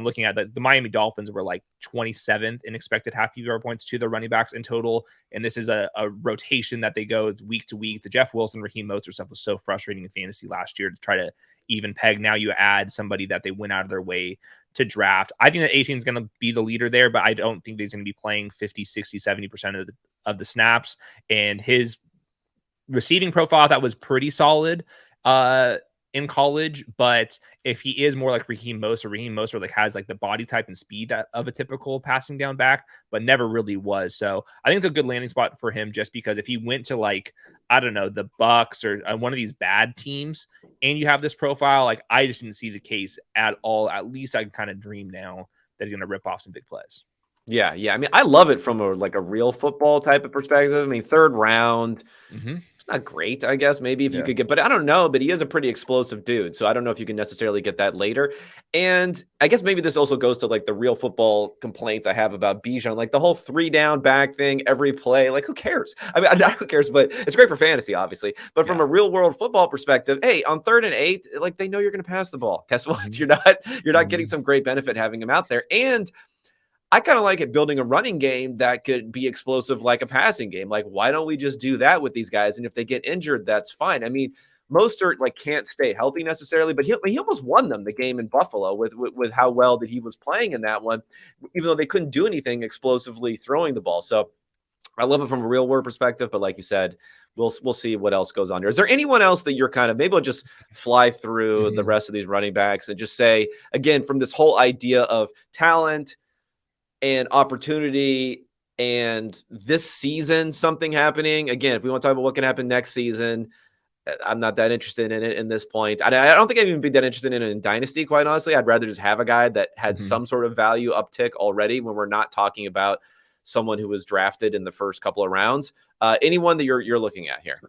Looking at the Miami Dolphins were like 27th in expected half PPR points to the running backs in total. And this is a rotation that they go week to week. The Jeff Wilson, Raheem Mostert stuff was so frustrating in fantasy last year to try to even peg. Now you add somebody that they went out of their way to draft. I think that A-Chain is going to be the leader there, but I don't think he's going to be playing 50, 60, 70% of the snaps. And his receiving profile, that was pretty solid in college, but if he is more like Raheem Mostert like has like the body type and speed of a typical passing down back, but never really was. So I think it's a good landing spot for him, just because if he went to like, I don't know, the Bucks or one of these bad teams and you have this profile, like I just didn't see the case at all. At least I can kind of dream now that he's going to rip off some big plays. Yeah. I mean, I love it from a real football type of perspective. I mean, third round, it's not great, I guess, maybe if you could get, but I don't know, but he is a pretty explosive dude. So I don't know if you can necessarily get that later. And I guess maybe this also goes to like the real football complaints I have about Bijan, like the whole 3 down back thing, every play, like who cares? I mean, not who cares, but it's great for fantasy, obviously. But from a real world football perspective, hey, on 3rd and 8, like they know you're going to pass the ball. Guess what? You're not getting some great benefit having him out there. And I kind of like it building a running game that could be explosive like a passing game. Like, why don't we just do that with these guys? And if they get injured, that's fine. I mean, Mostert like can't stay healthy necessarily, but he almost won them the game in Buffalo with how well that he was playing in that one, even though they couldn't do anything explosively throwing the ball. So I love it from a real world perspective, but like you said, we'll see what else goes on here. Is there anyone else that you're kind of maybe I'll just fly through the rest of these running backs and just say again from this whole idea of talent and opportunity and this season something happening again? If we want to talk about what can happen next season, I'm not that interested in it in this point. I don't think I'd even be that interested in it in Dynasty, quite honestly. I'd rather just have a guy that had some sort of value uptick already when we're not talking about someone who was drafted in the first couple of rounds. Anyone that you're looking at here?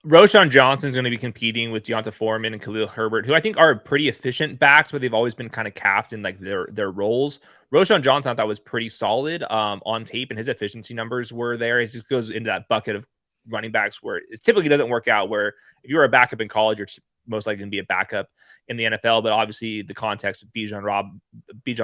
Roschon Johnson is going to be competing with Deonta Foreman and Khalil Herbert, who I think are pretty efficient backs, but they've always been kind of capped in like their roles. Roschon Johnson I thought was pretty solid on tape, and his efficiency numbers were there. It just goes into that bucket of running backs where it typically doesn't work out, where if you were a backup in college, you're most likely going to be a backup in the NFL. But obviously the context of Bijan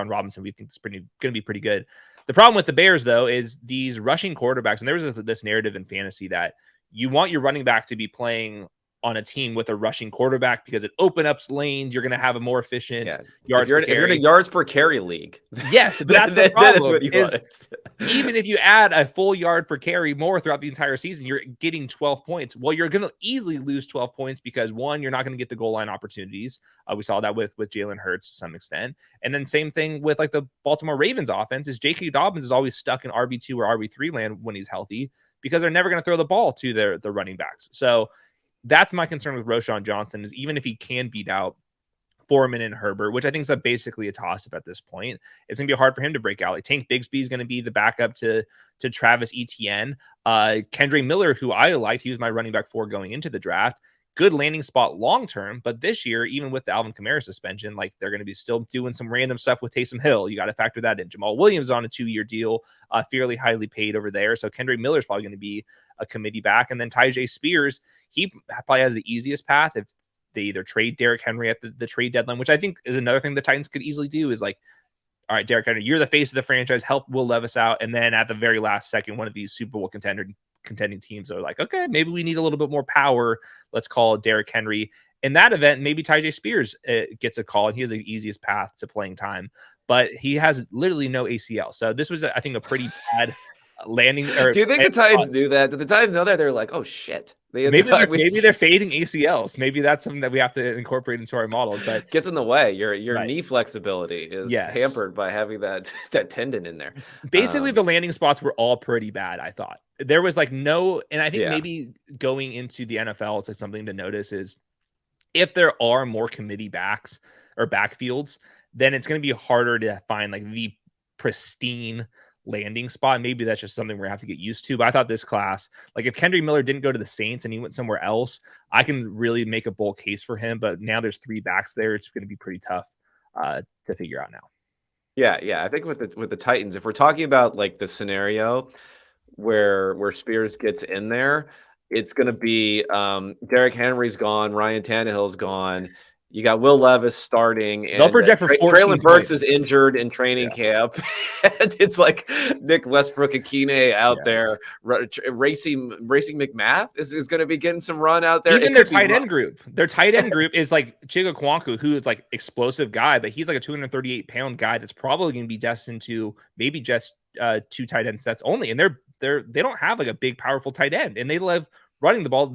Robinson, we think is going to be pretty good. The problem with the Bears, though, is these rushing quarterbacks, and there was this narrative in fantasy that you want your running back to be playing on a team with a rushing quarterback because it opens up lanes. You're going to have a more efficient yards per carry. If you're in a yards per carry league. Yes, but that's the problem. That's what you want. Even if you add a full yard per carry more throughout the entire season, you're getting 12 points. Well, you're going to easily lose 12 points because, one, you're not going to get the goal line opportunities. We saw that with Jalen Hurts to some extent. And then same thing with like the Baltimore Ravens offense is J.K. Dobbins is always stuck in RB2 or RB3 land when he's healthy because they're never going to throw the ball to their running backs. So that's my concern with Roschon Johnson is even if he can beat out Foreman and Herbert, which I think is basically a toss-up at this point, it's going to be hard for him to break out. Like Tank Bigsby is going to be the backup to Travis Etienne. Kendre Miller, who I liked, he was my running back 4 going into the draft. Good landing spot long-term, but this year, even with the Alvin Kamara suspension, like they're going to be still doing some random stuff with Taysom Hill. You got to factor that in. Jamal Williams on a 2-year deal, fairly highly paid over there. So Kendre Miller is probably going to be a committee back. And then Tyjae Spears, he probably has the easiest path if they either trade Derrick Henry at the trade deadline, which I think is another thing the Titans could easily do is like, all right, Derrick Henry, you're the face of the franchise, help Will Levis out. And then at the very last second, one of these Super Bowl contending teams are like, okay, maybe we need a little bit more power. Let's call Derrick Henry. In that event, maybe Tyjae Spears gets a call and he has the easiest path to playing time, but he has literally no ACL. So this was, I think, a pretty bad landing. Do you think the Titans knew that? Did the Titans know that? They're like, oh shit. Maybe they're fading ACLs. Maybe that's something that we have to incorporate into our models. But gets in the way. Your knee flexibility is hampered by having that tendon in there. Basically, the landing spots were all pretty bad. I thought there was like no, and I think maybe going into the NFL, it's like something to notice is if there are more committee backs or backfields, then it's going to be harder to find like the pristine landing spot. Maybe that's just something we're gonna have to get used to. But I thought this class, like if Kendre Miller didn't go to the Saints and he went somewhere else, I can really make a bold case for him. But now there's 3 backs there. It's going to be pretty tough to figure out now. Yeah. I think with the Titans, if we're talking about like the scenario where Spears gets in there, it's going to be Derrick Henry's gone, Ryan Tannehill's gone. You got Will Levis starting. And they'll project for 14 Traylon Burks is injured in training camp. And it's like Nick Westbrook Akine out there. Racing McMath is going to be getting some run out there. Even their tight end group. Their tight end group is like Chiga Kwanku, who is like explosive guy, but he's like a 238-pound guy that's probably going to be destined to maybe just 2 tight end sets only. And they don't have like a big, powerful tight end, and they love running the ball.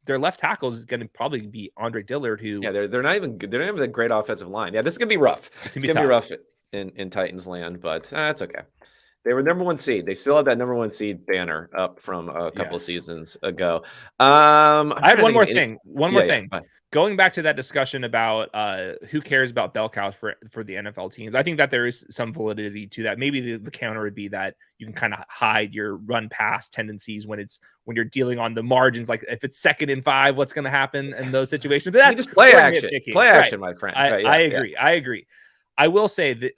Their left tackle is going to probably be Andre Dillard, who they're not even good. They don't have a great offensive line. Yeah, this is going to be rough. It's going to be rough in Titans land, but that's okay. They were number 1 seed. They still have that number 1 seed banner up from a couple of seasons ago. I have one more thing. Going back to that discussion about who cares about bell cows for the NFL teams, I think that there is some validity to that. Maybe the counter would be that you can kind of hide your run pass tendencies when you're dealing on the margins. Like if it's 2nd and 5, what's going to happen in those situations? But that's just play action, my friend. I agree. I will say that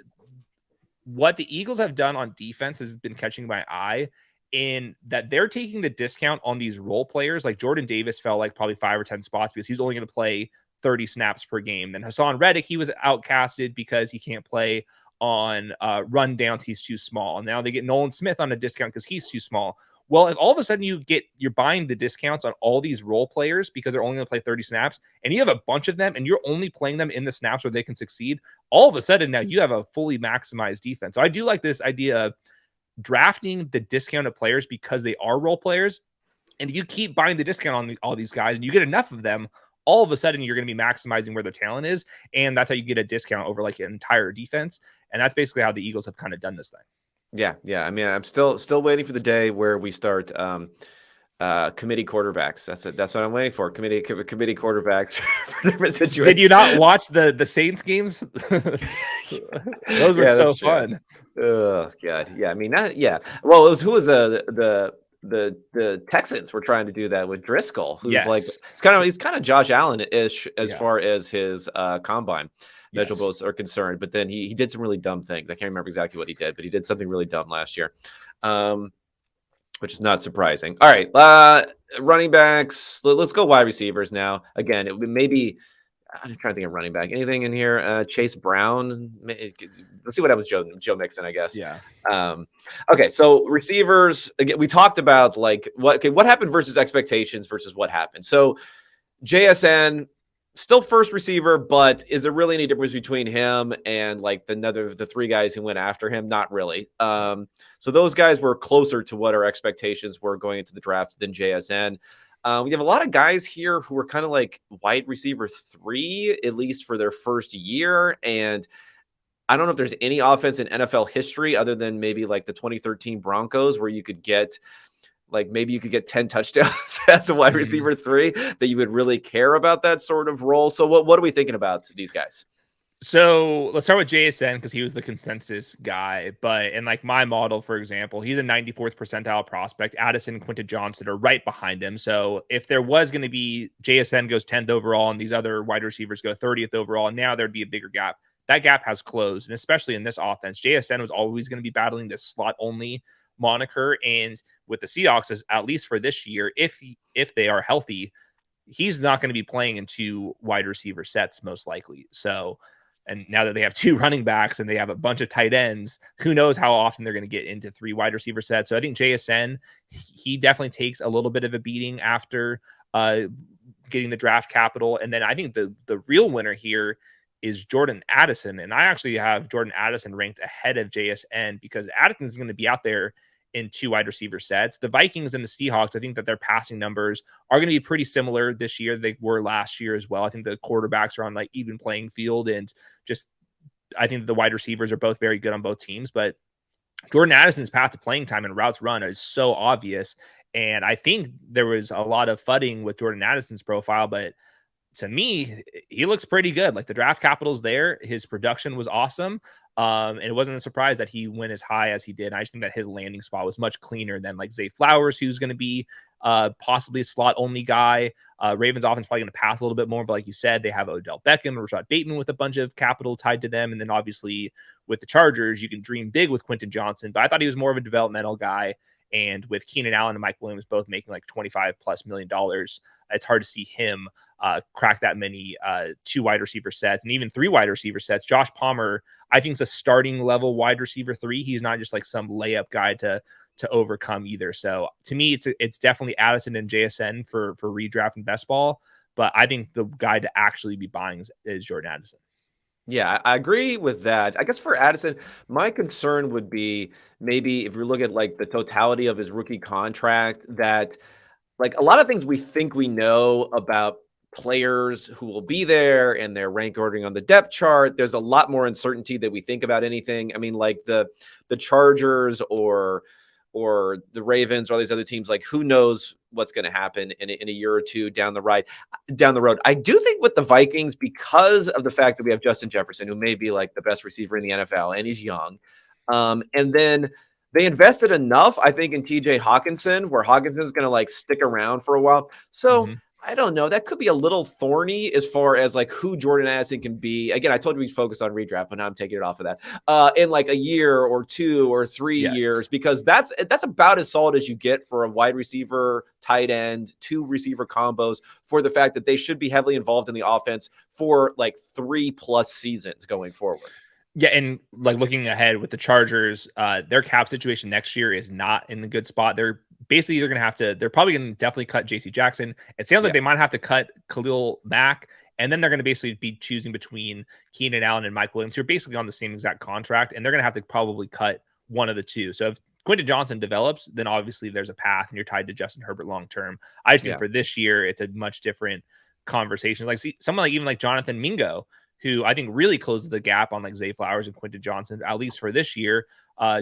what the Eagles have done on defense has been catching my eye. In that they're taking the discount on these role players. Like Jordan Davis fell like probably 5 or 10 spots because he's only going to play 30 snaps per game. Then Hassan Reddick, he was outcasted because he can't play on run downs. He's too small. And now they get Nolan Smith on a discount because he's too small. Well, if all of a sudden you're buying the discounts on all these role players because they're only going to play 30 snaps, and you have a bunch of them, and you're only playing them in the snaps where they can succeed, all of a sudden now you have a fully maximized defense. So I do like this idea of drafting the discounted players because they are role players, and you keep buying the discount on all these guys, and you get enough of them. All of a sudden, you're going to be maximizing where their talent is, and that's how you get a discount over like an entire defense. And that's basically how the Eagles have kind of done this thing. Yeah. I mean, I'm still waiting for the day where we start committee quarterbacks. That's what I'm waiting for. Committee quarterbacks for different situations. Did you not watch the Saints games? Those were so fun. Oh God, yeah. I mean, Well, who was the Texans were trying to do that with Driscoll, who's like he's kind of Josh Allen-ish as far as his combine measurables are concerned. But then he did some really dumb things. I can't remember exactly what he did, but he did something really dumb last year, which is not surprising. All right, running backs. Let's go wide receivers now. Again, maybe I'm trying to think of running back. Anything in here? Chase Brown. Let's see what happens with Joe Mixon, I guess. Yeah. Okay, so receivers. Again, we talked about like what happened versus expectations versus what happened. So JSN still first receiver, but is there really any difference between him and like the three guys who went after him? Not really. So those guys were closer to what our expectations were going into the draft than JSN. We have a lot of guys here who are kind of like wide receiver 3, at least for their first year. And I don't know if there's any offense in NFL history other than maybe like the 2013 Broncos where you could get 10 touchdowns as a wide receiver 3 that you would really care about that sort of role. So what are we thinking about these guys? So let's start with JSN because he was the consensus guy. But in like my model, for example, he's a 94th percentile prospect. Addison and Quentin Johnson are right behind him. So if there was going to be JSN goes 10th overall and these other wide receivers go 30th overall, now there'd be a bigger gap. That gap has closed. And especially in this offense, JSN was always going to be battling this slot only moniker. And with the Seahawks, at least for this year, if they are healthy, he's not going to be playing in 2 wide receiver sets most likely. So, and now that they have 2 running backs and they have a bunch of tight ends, who knows how often they're going to get into 3 wide receiver sets. So I think JSN, he definitely takes a little bit of a beating after getting the draft capital. And then I think the real winner here is Jordan Addison. And I actually have Jordan Addison ranked ahead of JSN because Addison is going to be out there in 2 wide receiver sets. The Vikings and the Seahawks, I think that their passing numbers are going to be pretty similar this year. They were last year as well. I think the quarterbacks are on like even playing field, and just I think the wide receivers are both very good on both teams. But Jordan Addison's path to playing time and routes run is so obvious. And I think there was a lot of fudding with Jordan Addison's profile, but to me, he looks pretty good. Like the draft capital's there. His production was awesome. And it wasn't a surprise that he went as high as he did. I just think that his landing spot was much cleaner than like Zay Flowers, who's going to be possibly a slot only guy. Ravens offense probably going to pass a little bit more, but like you said, they have Odell Beckham, Rashad Bateman with a bunch of capital tied to them. And then obviously with the Chargers, you can dream big with Quentin Johnson, but I thought he was more of a developmental guy. And with Keenan Allen and Mike Williams both making like $25+ million, it's hard to see him crack that many 2 wide receiver sets and even 3 wide receiver sets. Josh Palmer, I think, is a starting level wide receiver 3. He's not just like some layup guy to overcome either. So to me, it's definitely Addison and JSN for redraft and best ball. But I think the guy to actually be buying is Jordan Addison. Yeah, I agree with that. I guess for Addison, my concern would be maybe if you look at like the totality of his rookie contract, that like a lot of things we think we know about players who will be there and their rank ordering on the depth chart. There's a lot more uncertainty that we think about anything. I mean, like the Chargers or the Ravens or all these other teams, like who knows what's going to happen in a year or two down the road. I do think with the Vikings, because of the fact that we have Justin Jefferson, who may be like the best receiver in the NFL, and he's young. And then they invested enough, I think, in TJ Hawkinson, where Hawkinson's going to like stick around for a while. So I don't know. That could be a little thorny as far as like who Jordan Addison can be. Again, I told you we focus on redraft, but now I'm taking it off of that. In like a year or 2 or 3 years, because that's about as solid as you get for a wide receiver, tight end, 2 receiver combos, for the fact that they should be heavily involved in the offense for like 3+ seasons going forward. Yeah, and like looking ahead with the Chargers, their cap situation next year is not in a good spot. They're basically they're probably going to definitely cut JC Jackson. It sounds like they might have to cut Khalil Mack. And then they're going to basically be choosing between Keenan Allen and Mike Williams, who are basically on the same exact contract. And they're going to have to probably cut one of the two. So if Quentin Johnson develops, then obviously there's a path and you're tied to Justin Herbert long term. I just think for this year, it's a much different conversation. Like someone even like Jonathan Mingo, who I think really closes the gap on like Zay Flowers and Quentin Johnson, at least for this year,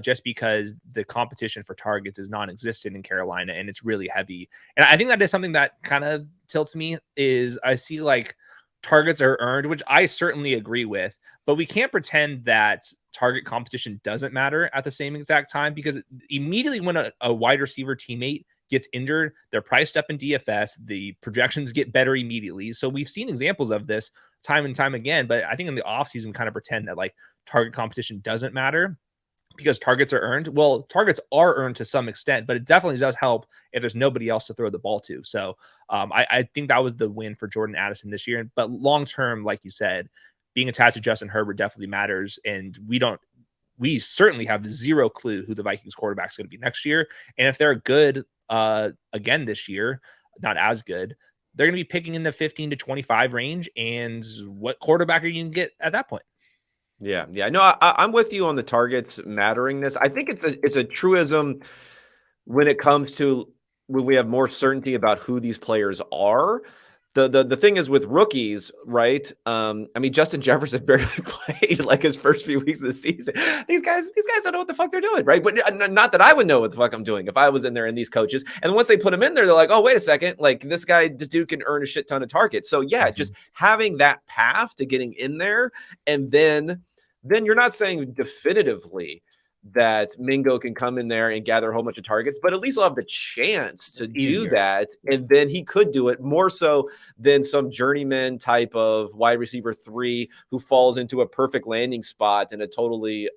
just because the competition for targets is non-existent in Carolina and it's really heavy. And I think that is something that kind of tilts me is I see like targets are earned, which I certainly agree with, but we can't pretend that target competition doesn't matter at the same exact time, because immediately when a wide receiver teammate gets injured, they're priced up in DFS, the projections get better immediately. So we've seen examples of this time and time again, but I think in the offseason, we kind of pretend that like target competition doesn't matter because targets are earned. Well, targets are earned to some extent, but it definitely does help if there's nobody else to throw the ball to. So I think that was the win for Jordan Addison this year. But long term, like you said, being attached to Justin Herbert definitely matters. And we certainly have zero clue who the Vikings quarterback is going to be next year. And if they're good again this year, not as good, they're going to be picking in the 15 to 25 range. And what quarterback are you going to get at that point? Yeah. No, I'm with you on the targets matteringness. I think it's a truism when it comes to when we have more certainty about who these players are. The thing is with rookies, right? I mean, Justin Jefferson barely played like his first few weeks of the season. These guys don't know what the fuck they're doing, right? But not that I would know what the fuck I'm doing if I was in there and these coaches. And once they put him in there, they're like, oh, wait a second, like this dude can earn a shit ton of targets. So yeah, just having that path to getting in there, and then you're not saying definitively that Mingo can come in there and gather a whole bunch of targets, but at least he'll have the chance to do that. And then he could do it more so than some journeyman type of wide receiver 3 who falls into a perfect landing spot in a totally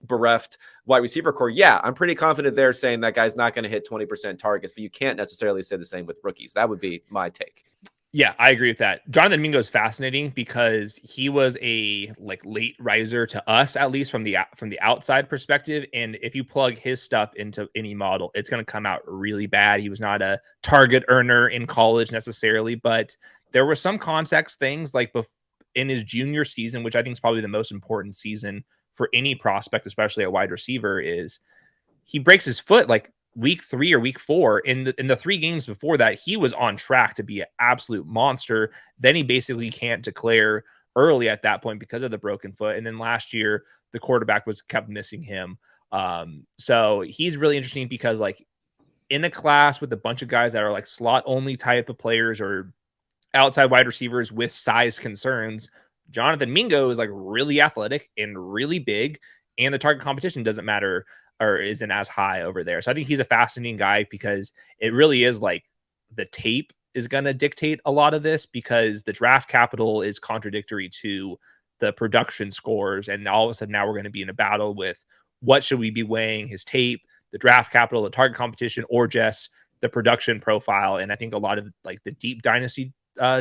bereft wide receiver core. Yeah, I'm pretty confident they're saying that guy's not going to hit 20% targets, but you can't necessarily say the same with rookies. That would be my take. Yeah, I agree with that. Jonathan Mingo is fascinating because he was a like late riser to us, at least from the outside perspective. And if you plug his stuff into any model, it's going to come out really bad. He was not a target earner in college necessarily, but there were some context things like in his junior season, which I think is probably the most important season for any prospect, especially a wide receiver, is he breaks his foot like week 3 or week 4. In the 3 games before that, he was on track to be an absolute monster. Then he basically can't declare early at that point because of the broken foot. And then last year, the quarterback kept missing him. So he's really interesting because like in a class with a bunch of guys that are like slot only type of players or outside wide receivers with size concerns, Jonathan Mingo is like really athletic and really big, and the target competition doesn't matter or isn't as high over there. So I think he's a fascinating guy because it really is like the tape is going to dictate a lot of this because the draft capital is contradictory to the production scores. And all of a sudden now we're going to be in a battle with what should we be weighing, his tape, the draft capital, the target competition, or just the production profile. And I think a lot of like the deep dynasty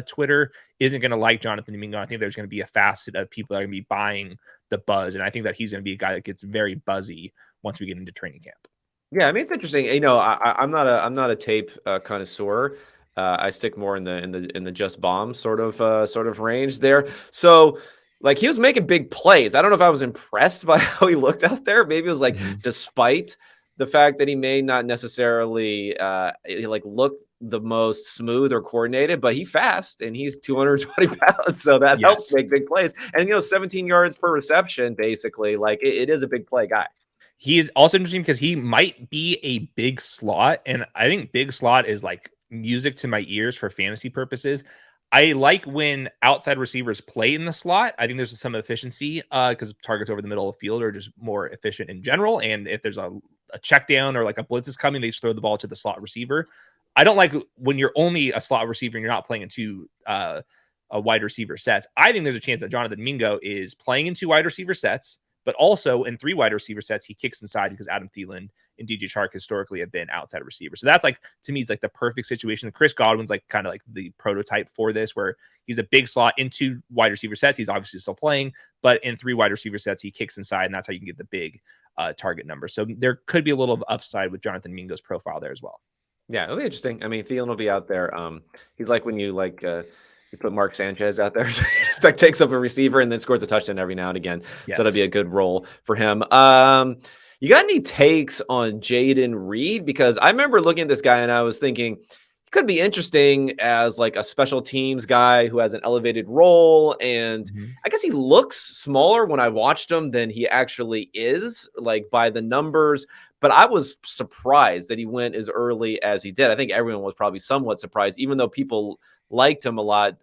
Twitter isn't going to like Jonathan Mingo. I think there's going to be a facet of people that are going to be buying the buzz. And I think that he's going to be a guy that gets very buzzy once we get into training camp. Yeah, I mean, it's interesting. You know, I'm not a tape connoisseur. I stick more in the just bomb sort of range there. So like he was making big plays. I don't know if I was impressed by how he looked out there. Maybe it was like despite the fact that he may not necessarily like look the most smooth or coordinated, but he's fast and he's 220 pounds. So that helps make big plays. And, 17 yards per reception, basically, like it is a big play guy. He is also interesting because he might be a big slot. And I think big slot is like music to my ears for fantasy purposes. I like when outside receivers play in the slot. I think there's some efficiency because targets over the middle of the field are just more efficient in general. And if there's a check down or like a blitz is coming, they just throw the ball to the slot receiver. I don't like when you're only a slot receiver and you're not playing into a wide receiver sets. I think there's a chance that Jonathan Mingo is playing into wide receiver sets, but also in 3 wide receiver sets, he kicks inside because Adam Thielen and DJ Chark historically have been outside receivers. So that's like, to me, it's like the perfect situation. Chris Godwin's like kind of like the prototype for this, where he's a big slot in 2 wide receiver sets. He's obviously still playing, but in 3 wide receiver sets, he kicks inside, and that's how you can get the big target number. So there could be a little of upside with Jonathan Mingo's profile there as well. Yeah, it'll be interesting. I mean, Thielen will be out there. He's like when you you put Mark Sanchez out there, he just like takes up a receiver and then scores a touchdown every now and again. Yes. So that'll be a good role for him. You got any takes on Jayden Reed? Because I remember looking at this guy and I was thinking he could be interesting as like a special teams guy who has an elevated role. And I guess he looks smaller when I watched him than he actually is, like by the numbers. But I was surprised that he went as early as he did. I think everyone was probably somewhat surprised, even though people liked him a lot.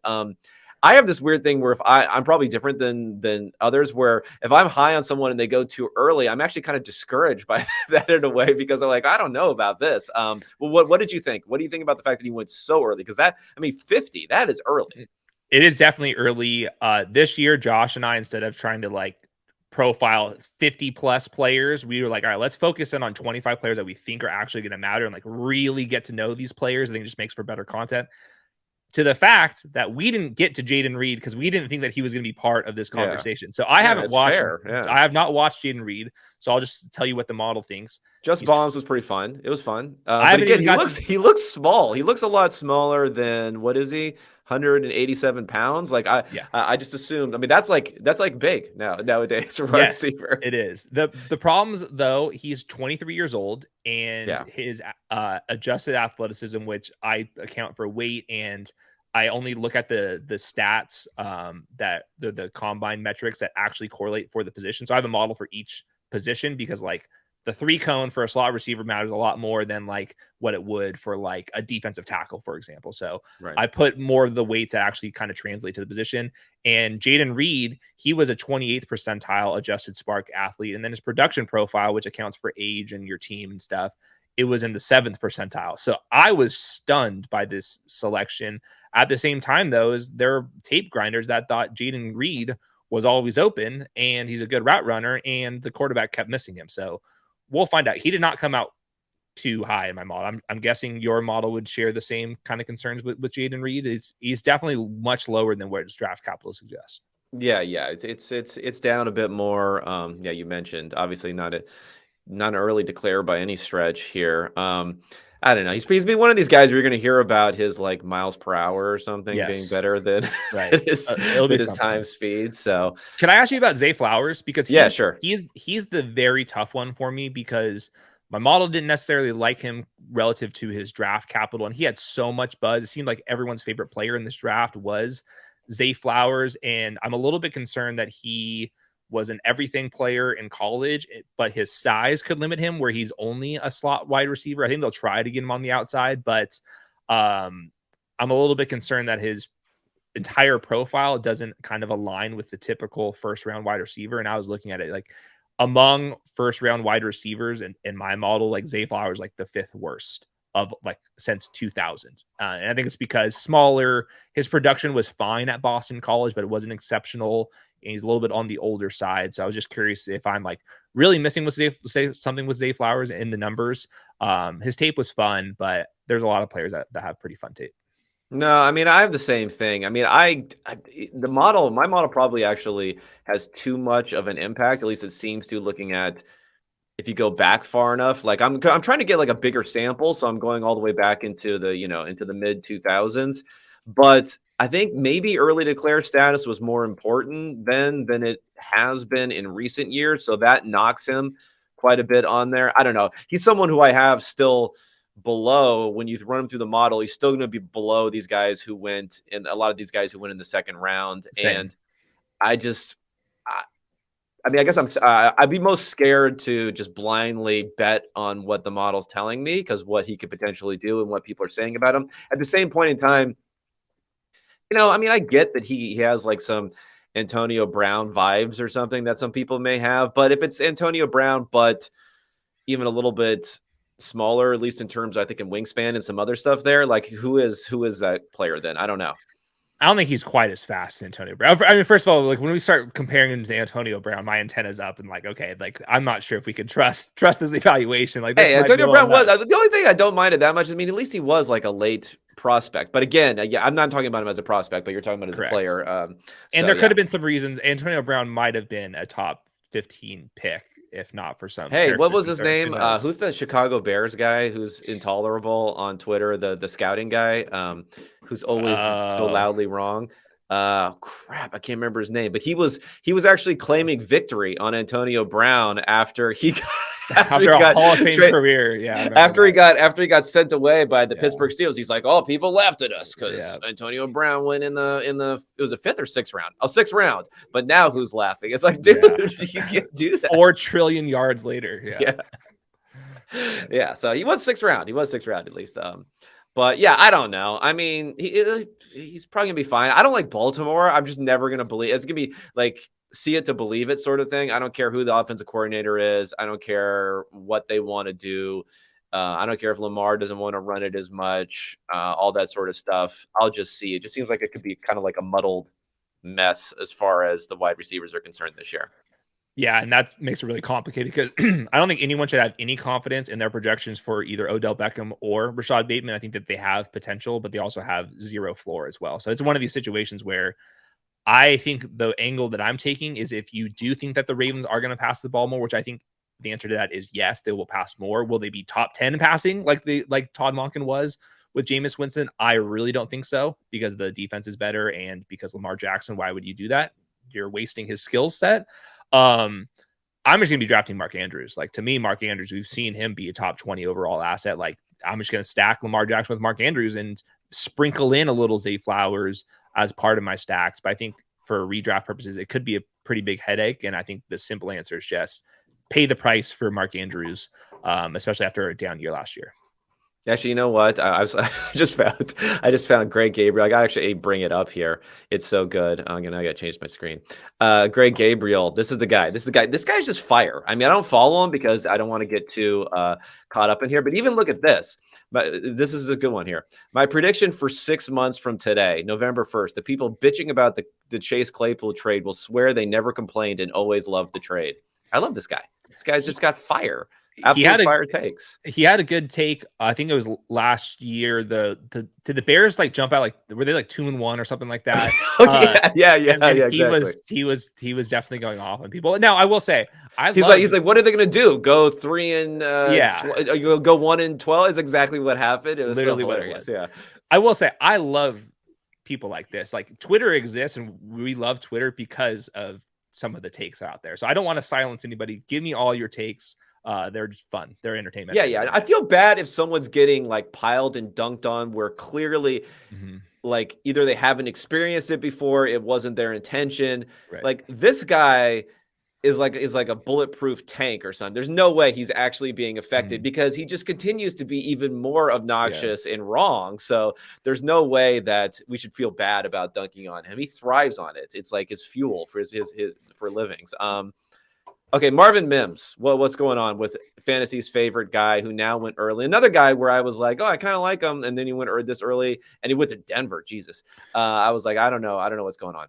I have this weird thing where if I'm probably different than others, where if I'm high on someone and they go too early, I'm actually kind of discouraged by that in a way, because I'm like, I don't know about this. Well, what did you think? What do you think about the fact that he went so early? Because 50, that is early. It is definitely early. This year, Josh and I, instead of trying to like profile 50 plus players, we were like, all right, let's focus in on 25 players that we think are actually going to matter and like really get to know these players. I think it just makes for better content. To the fact that we didn't get to Jayden Reed because we didn't think that he was going to be part of this conversation. Yeah. So I haven't watched. Yeah. I have not watched Jayden Reed. So I'll just tell you what the model thinks. Just Bombs was pretty fun. It was fun. But again, he looks small. He looks a lot smaller than, what is he? 187 pounds. Like I just assumed. I mean, that's like big nowadays for wide receiver. It is. The problems though, he's 23 years old and his adjusted athleticism, which I account for weight, and I only look at the stats that the combine metrics that actually correlate for the position. So I have a model for each position, because like the 3 cone for a slot receiver matters a lot more than like what it would for like a defensive tackle, for example. So I put more of the weights that actually kind of translate to the position. And Jayden Reed, he was a 28th percentile adjusted spark athlete. And then his production profile, which accounts for age and your team and stuff, it was in the 7th percentile. So I was stunned by this selection. At the same time, though, is there are tape grinders that thought Jayden Reed was always open and he's a good route runner, and the quarterback kept missing him. So we'll find out. He did not come out too high in my model. I'm guessing your model would share the same kind of concerns with Jayden Reed. He's definitely much lower than what his draft capital suggests. Yeah. It's down a bit more. You mentioned obviously not an early declare by any stretch here. I don't know. He's been one of these guys where you're going to hear about his like miles per hour or something being better than his time speed. So can I ask you about Zay Flowers? Because sure. He's the very tough one for me, because my model didn't necessarily like him relative to his draft capital, and he had so much buzz. It seemed like everyone's favorite player in this draft was Zay Flowers, and I'm a little bit concerned that he was an everything player in college, but his size could limit him where he's only a slot wide receiver. I think they'll try to get him on the outside, but I'm a little bit concerned that his entire profile doesn't kind of align with the typical first round wide receiver. And I was looking at it like among first round wide receivers in my model, like Zay Flowers, like the 5th worst of like since 2000. And I think it's because smaller, his production was fine at Boston College, but it wasn't exceptional. And he's a little bit on the older side. So I was just curious if I'm like really missing with something with Zay Flowers in the numbers. His tape was fun, but there's a lot of players that have pretty fun tape. No, I mean, I have the same thing. I mean, my model probably actually has too much of an impact. At least it seems to, looking at if you go back far enough. Like I'm trying to get like a bigger sample, so I'm going all the way back into the into the mid 2000s. But I think maybe early declare status was more important then than it has been in recent years. So that knocks him quite a bit on there. I don't know. He's someone who I have still below. When you run him through the model, he's still going to be below these guys who went, and a lot of these guys who went in the 2nd round. Same. And I guess I'd be most scared to just blindly bet on what the model's telling me, because what he could potentially do and what people are saying about him. At the same point in time, I mean, I get that he has like some Antonio Brown vibes or something that some people may have, but if it's Antonio Brown, but even a little bit smaller, at least in terms, I think, in wingspan and some other stuff there, like who is that player then? I don't know. I don't think he's quite as fast as Antonio Brown. I mean, first of all, like when we start comparing him to Antonio Brown, my antenna's up and like, okay, like I'm not sure if we can trust this evaluation. Like this Hey, might be Antonio a little Brown was nuts. the only thing I don't mind it that much. I mean, at least he was like a late prospect. But again, yeah, I'm not talking about him as a prospect, but you're talking about as Correct. a player. And there could have been some reasons Antonio Brown might have been a top 15 pick if not for some. Hey, what was his concerns. name? Who's the Chicago Bears guy who's intolerable on Twitter? The scouting guy, who's always so loudly wrong. Crap, I can't remember his name, but he was actually claiming victory on Antonio Brown after he got after a Hall of Fame career. Yeah, after he got sent away by the Pittsburgh Steelers. He's like, oh, people laughed at us because Antonio Brown went in the it was a 5th or 6th round. Oh, 6th round. But now who's laughing? It's like, dude, you can't do that. 4 trillion yards later. Yeah. So he was 6th round. He was 6th round at least. But yeah, I don't know. I mean, he's probably gonna be fine. I don't like Baltimore. I'm just never gonna believe it's gonna be like see it to believe it sort of thing. I don't care who the offensive coordinator is. I don't care what they want to do. I don't care if Lamar doesn't want to run it as much. All that sort of stuff. I'll just see. It just seems like it could be kind of like a muddled mess as far as the wide receivers are concerned this year. Yeah, and that makes it really complicated because I don't think anyone should have any confidence in their projections for either Odell Beckham or Rashad Bateman. I think that they have potential, but they also have zero floor as well. So it's one of these situations where I think the angle that I'm taking is if you do think that the Ravens are going to pass the ball more, which I think the answer to that is yes, they will pass more. Will they be top 10 passing like Todd Monken was with Jameis Winston? I really don't think so because the defense is better and because Lamar Jackson, why would you do that? You're wasting his skill set. I'm just gonna be drafting Mark Andrews. Like to me, Mark Andrews, we've seen him be a top 20 overall asset. Like I'm just gonna stack Lamar Jackson with Mark Andrews and sprinkle in a little Zay Flowers as part of my stacks. But I think for redraft purposes, it could be a pretty big headache. And I think the simple answer is just pay the price for Mark Andrews, especially after a down year last year. Actually, you know what? I just found Greg Gabriel. I got actually bring it up here. It's so good. I gotta change my screen. Greg Gabriel. This is the guy. This guy's just fire. I mean, I don't follow him because I don't want to get too caught up in here. But even look at this. But this is a good one here. My prediction for 6 months from today, November 1st, the people bitching about the Chase Claypool trade will swear they never complained and always loved the trade. I love this guy. This guy's just got fire. Absolute fire takes. He had a good take. I think it was last year. Did the Bears like jump out? Like were they like 2-1 or something like that? Yeah. Exactly. He was definitely going off on people. Now I will say, he's like, what are they going to do? Go 3 and go 1-12? It's exactly what happened. It was literally what it was. Yeah. I will say, I love people like this. Like Twitter exists, and we love Twitter because of some of the takes out there. So I don't want to silence anybody. Give me all your takes. They're just fun. They're entertainment. Yeah. I feel bad if someone's getting like piled and dunked on where clearly like either they haven't experienced it before, it wasn't their intention. Right. Like this guy is like a bulletproof tank or something. There's no way he's actually being affected because he just continues to be even more obnoxious and wrong. So there's no way that we should feel bad about dunking on him. He thrives on it. It's like his fuel for his for livings. Okay, Marvin Mims. Well, what's going on with fantasy's favorite guy who now went early? Another guy where I was like, oh, I kind of like him, and then he went this early, and he went to Denver. Jesus, I was like, I don't know what's going on.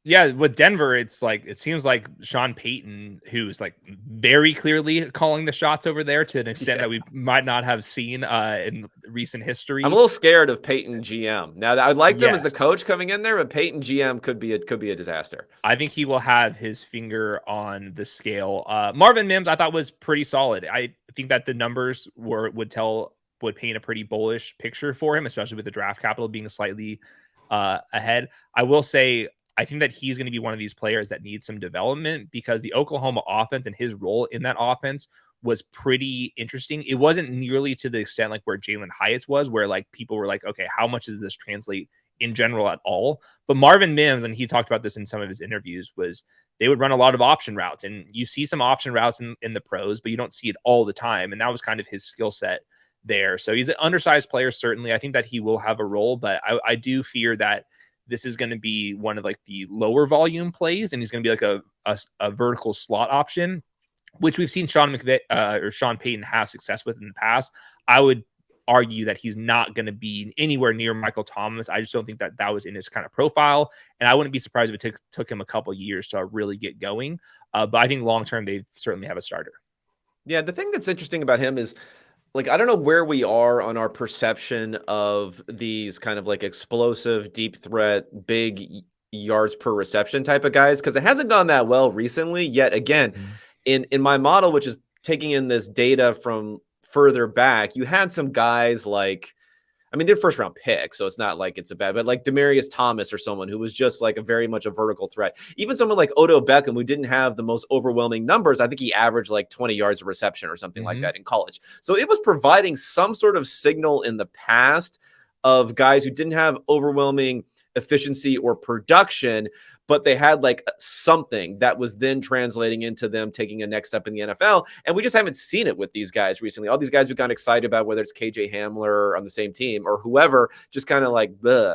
Yeah, with Denver, it's like it seems like Sean Payton, who's like very clearly calling the shots over there to an extent that we might not have seen in recent history. I'm a little scared of Payton GM. Now, I like them as the coach coming in there, but Payton GM could be a disaster. I think he will have his finger on the scale. Marvin Mims, I thought was pretty solid. I think that the numbers would paint a pretty bullish picture for him, especially with the draft capital being slightly ahead. I will say, I think that he's going to be one of these players that needs some development because the Oklahoma offense and his role in that offense was pretty interesting. It wasn't nearly to the extent like where Jalen Hyatt's was, where like people were like, okay, how much does this translate in general at all? But Marvin Mims, and he talked about this in some of his interviews, was they would run a lot of option routes, and you see some option routes in the pros, but you don't see it all the time. And that was kind of his skill set there. So he's an undersized player, certainly. I think that he will have a role, but I do fear that this is going to be one of like the lower volume plays, and he's going to be like a vertical slot option, which we've seen Sean Payton have success with in the past. I would argue that he's not going to be anywhere near Michael Thomas. I just don't think that was in his kind of profile. And I wouldn't be surprised if it took him a couple years to really get going. But I think long-term, they certainly have a starter. Yeah, the thing that's interesting about him is, like, I don't know where we are on our perception of these kind of like explosive, deep threat, big yards per reception type of guys, because it hasn't gone that well recently. Yet again, in my model, which is taking in this data from further back, you had some guys like, I mean, they're first round picks, so it's not like it's a bad, but like Demaryius Thomas or someone who was just like a very much a vertical threat. Even someone like Odell Beckham, who didn't have the most overwhelming numbers. I think he averaged like 20 yards of reception or something like that in college. So it was providing some sort of signal in the past of guys who didn't have overwhelming efficiency or production, but they had like something that was then translating into them taking a next step in the NFL. And we just haven't seen it with these guys recently. All these guys we've gotten excited about, whether it's KJ Hamler on the same team or whoever, just kind of like,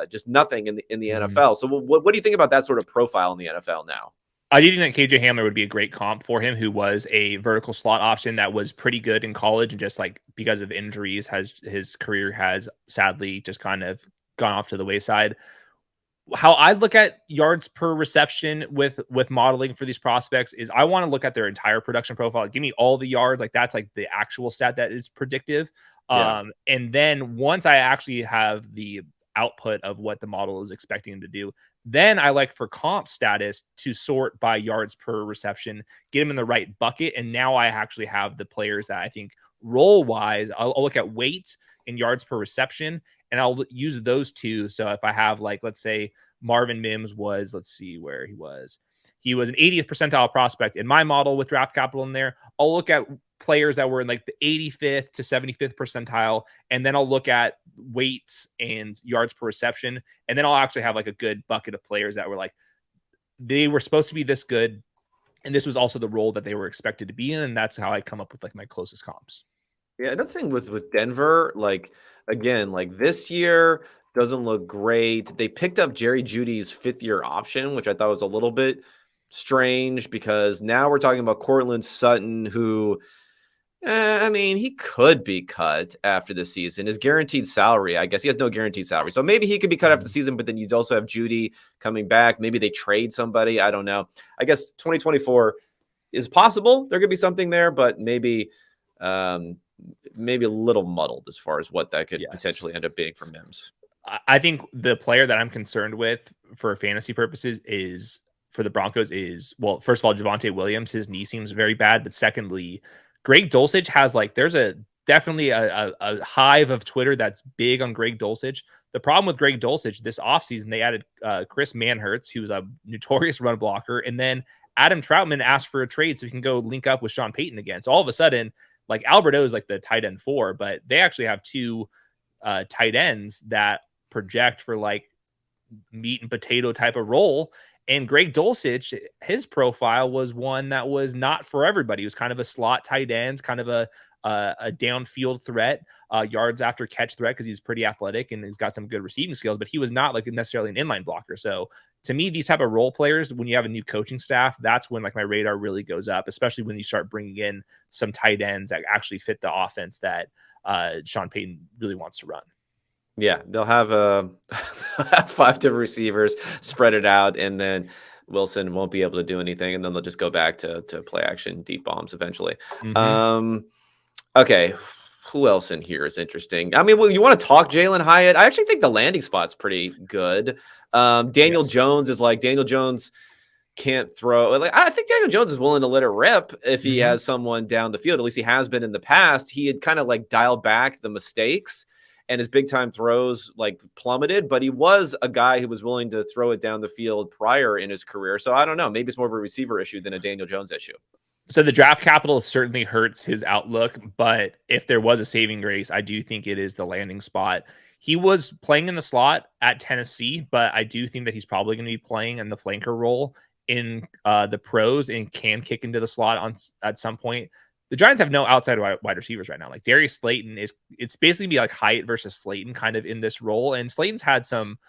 just nothing in the NFL. So what do you think about that sort of profile in the NFL now? I do think that KJ Hamler would be a great comp for him, who was a vertical slot option that was pretty good in college. And just like because of injuries, his career has sadly just kind of gone off to the wayside. How I look at yards per reception with modeling for these prospects is I want to look at their entire production profile. Give me all the yards. Like that's like the actual stat that is predictive. Yeah. And then once I actually have the output of what the model is expecting him to do, then I like for comp status to sort by yards per reception, get him in the right bucket. And now I actually have the players that I think role wise, I'll look at weight and yards per reception, and I'll use those two. So if I have, like, let's say Marvin Mims was, let's see where he was. He was an 80th percentile prospect in my model with draft capital in there. I'll look at players that were in like the 85th to 75th percentile. And then I'll look at weights and yards per reception. And then I'll actually have like a good bucket of players that were like, they were supposed to be this good. And this was also the role that they were expected to be in. And that's how I come up with like my closest comps. Yeah, another thing with Denver, like, again, like this year doesn't look great. They picked up Jerry Jeudy's 5th-year option, which I thought was a little bit strange because now we're talking about Cortland Sutton, who, I mean, he could be cut after the season. His guaranteed salary, I guess he has no guaranteed salary. So maybe he could be cut after the season, but then you'd also have Jeudy coming back. Maybe they trade somebody. I don't know. I guess 2024 is possible. There could be something there, but maybe maybe a little muddled as far as what that could potentially end up being for Mims. I think the player that I'm concerned with for fantasy purposes is for the Broncos is, well, first of all, Javonte Williams, his knee seems very bad. But secondly, Greg Dulcich has like, there's definitely a hive of Twitter that's big on Greg Dulcich. The problem with Greg Dulcich this offseason, they added Chris Manhertz, who's a notorious run blocker. And then Adam Troutman asked for a trade so he can go link up with Sean Payton again. So all of a sudden, like Albert O is like the tight end 4, but they actually have 2 tight ends that project for like meat and potato type of role. And Greg Dulcich, his profile was one that was not for everybody. It was kind of a slot tight end, kind of a downfield threat, yards after catch threat, because he's pretty athletic and he's got some good receiving skills, but he was not like necessarily an inline blocker. So to me, these type of role players, when you have a new coaching staff, that's when like my radar really goes up, especially when you start bringing in some tight ends that actually fit the offense that Sean Payton really wants to run. Yeah, they'll have 5 different receivers, spread it out, and then Wilson won't be able to do anything, and then they'll just go back to play action deep bombs eventually. Okay, who else in here is interesting? I mean, well, you want to talk Jalen Hyatt? I actually think the landing spot's pretty good. Daniel Jones is like, Daniel Jones can't throw. Like, I think Daniel Jones is willing to let it rip if he has someone down the field. At least he has been in the past. He had kind of like dialed back the mistakes, and his big time throws like plummeted, but he was a guy who was willing to throw it down the field prior in his career. So I don't know, maybe it's more of a receiver issue than a Daniel Jones issue. So the draft capital certainly hurts his outlook, but if there was a saving grace, I do think it is the landing spot. He was playing in the slot at Tennessee, but I do think that he's probably going to be playing in the flanker role in the pros and can kick into the slot at some point. The Giants have no outside wide receivers right now. Like Darius Slayton it's basically be like Hyatt versus Slayton kind of in this role. And Slayton's had some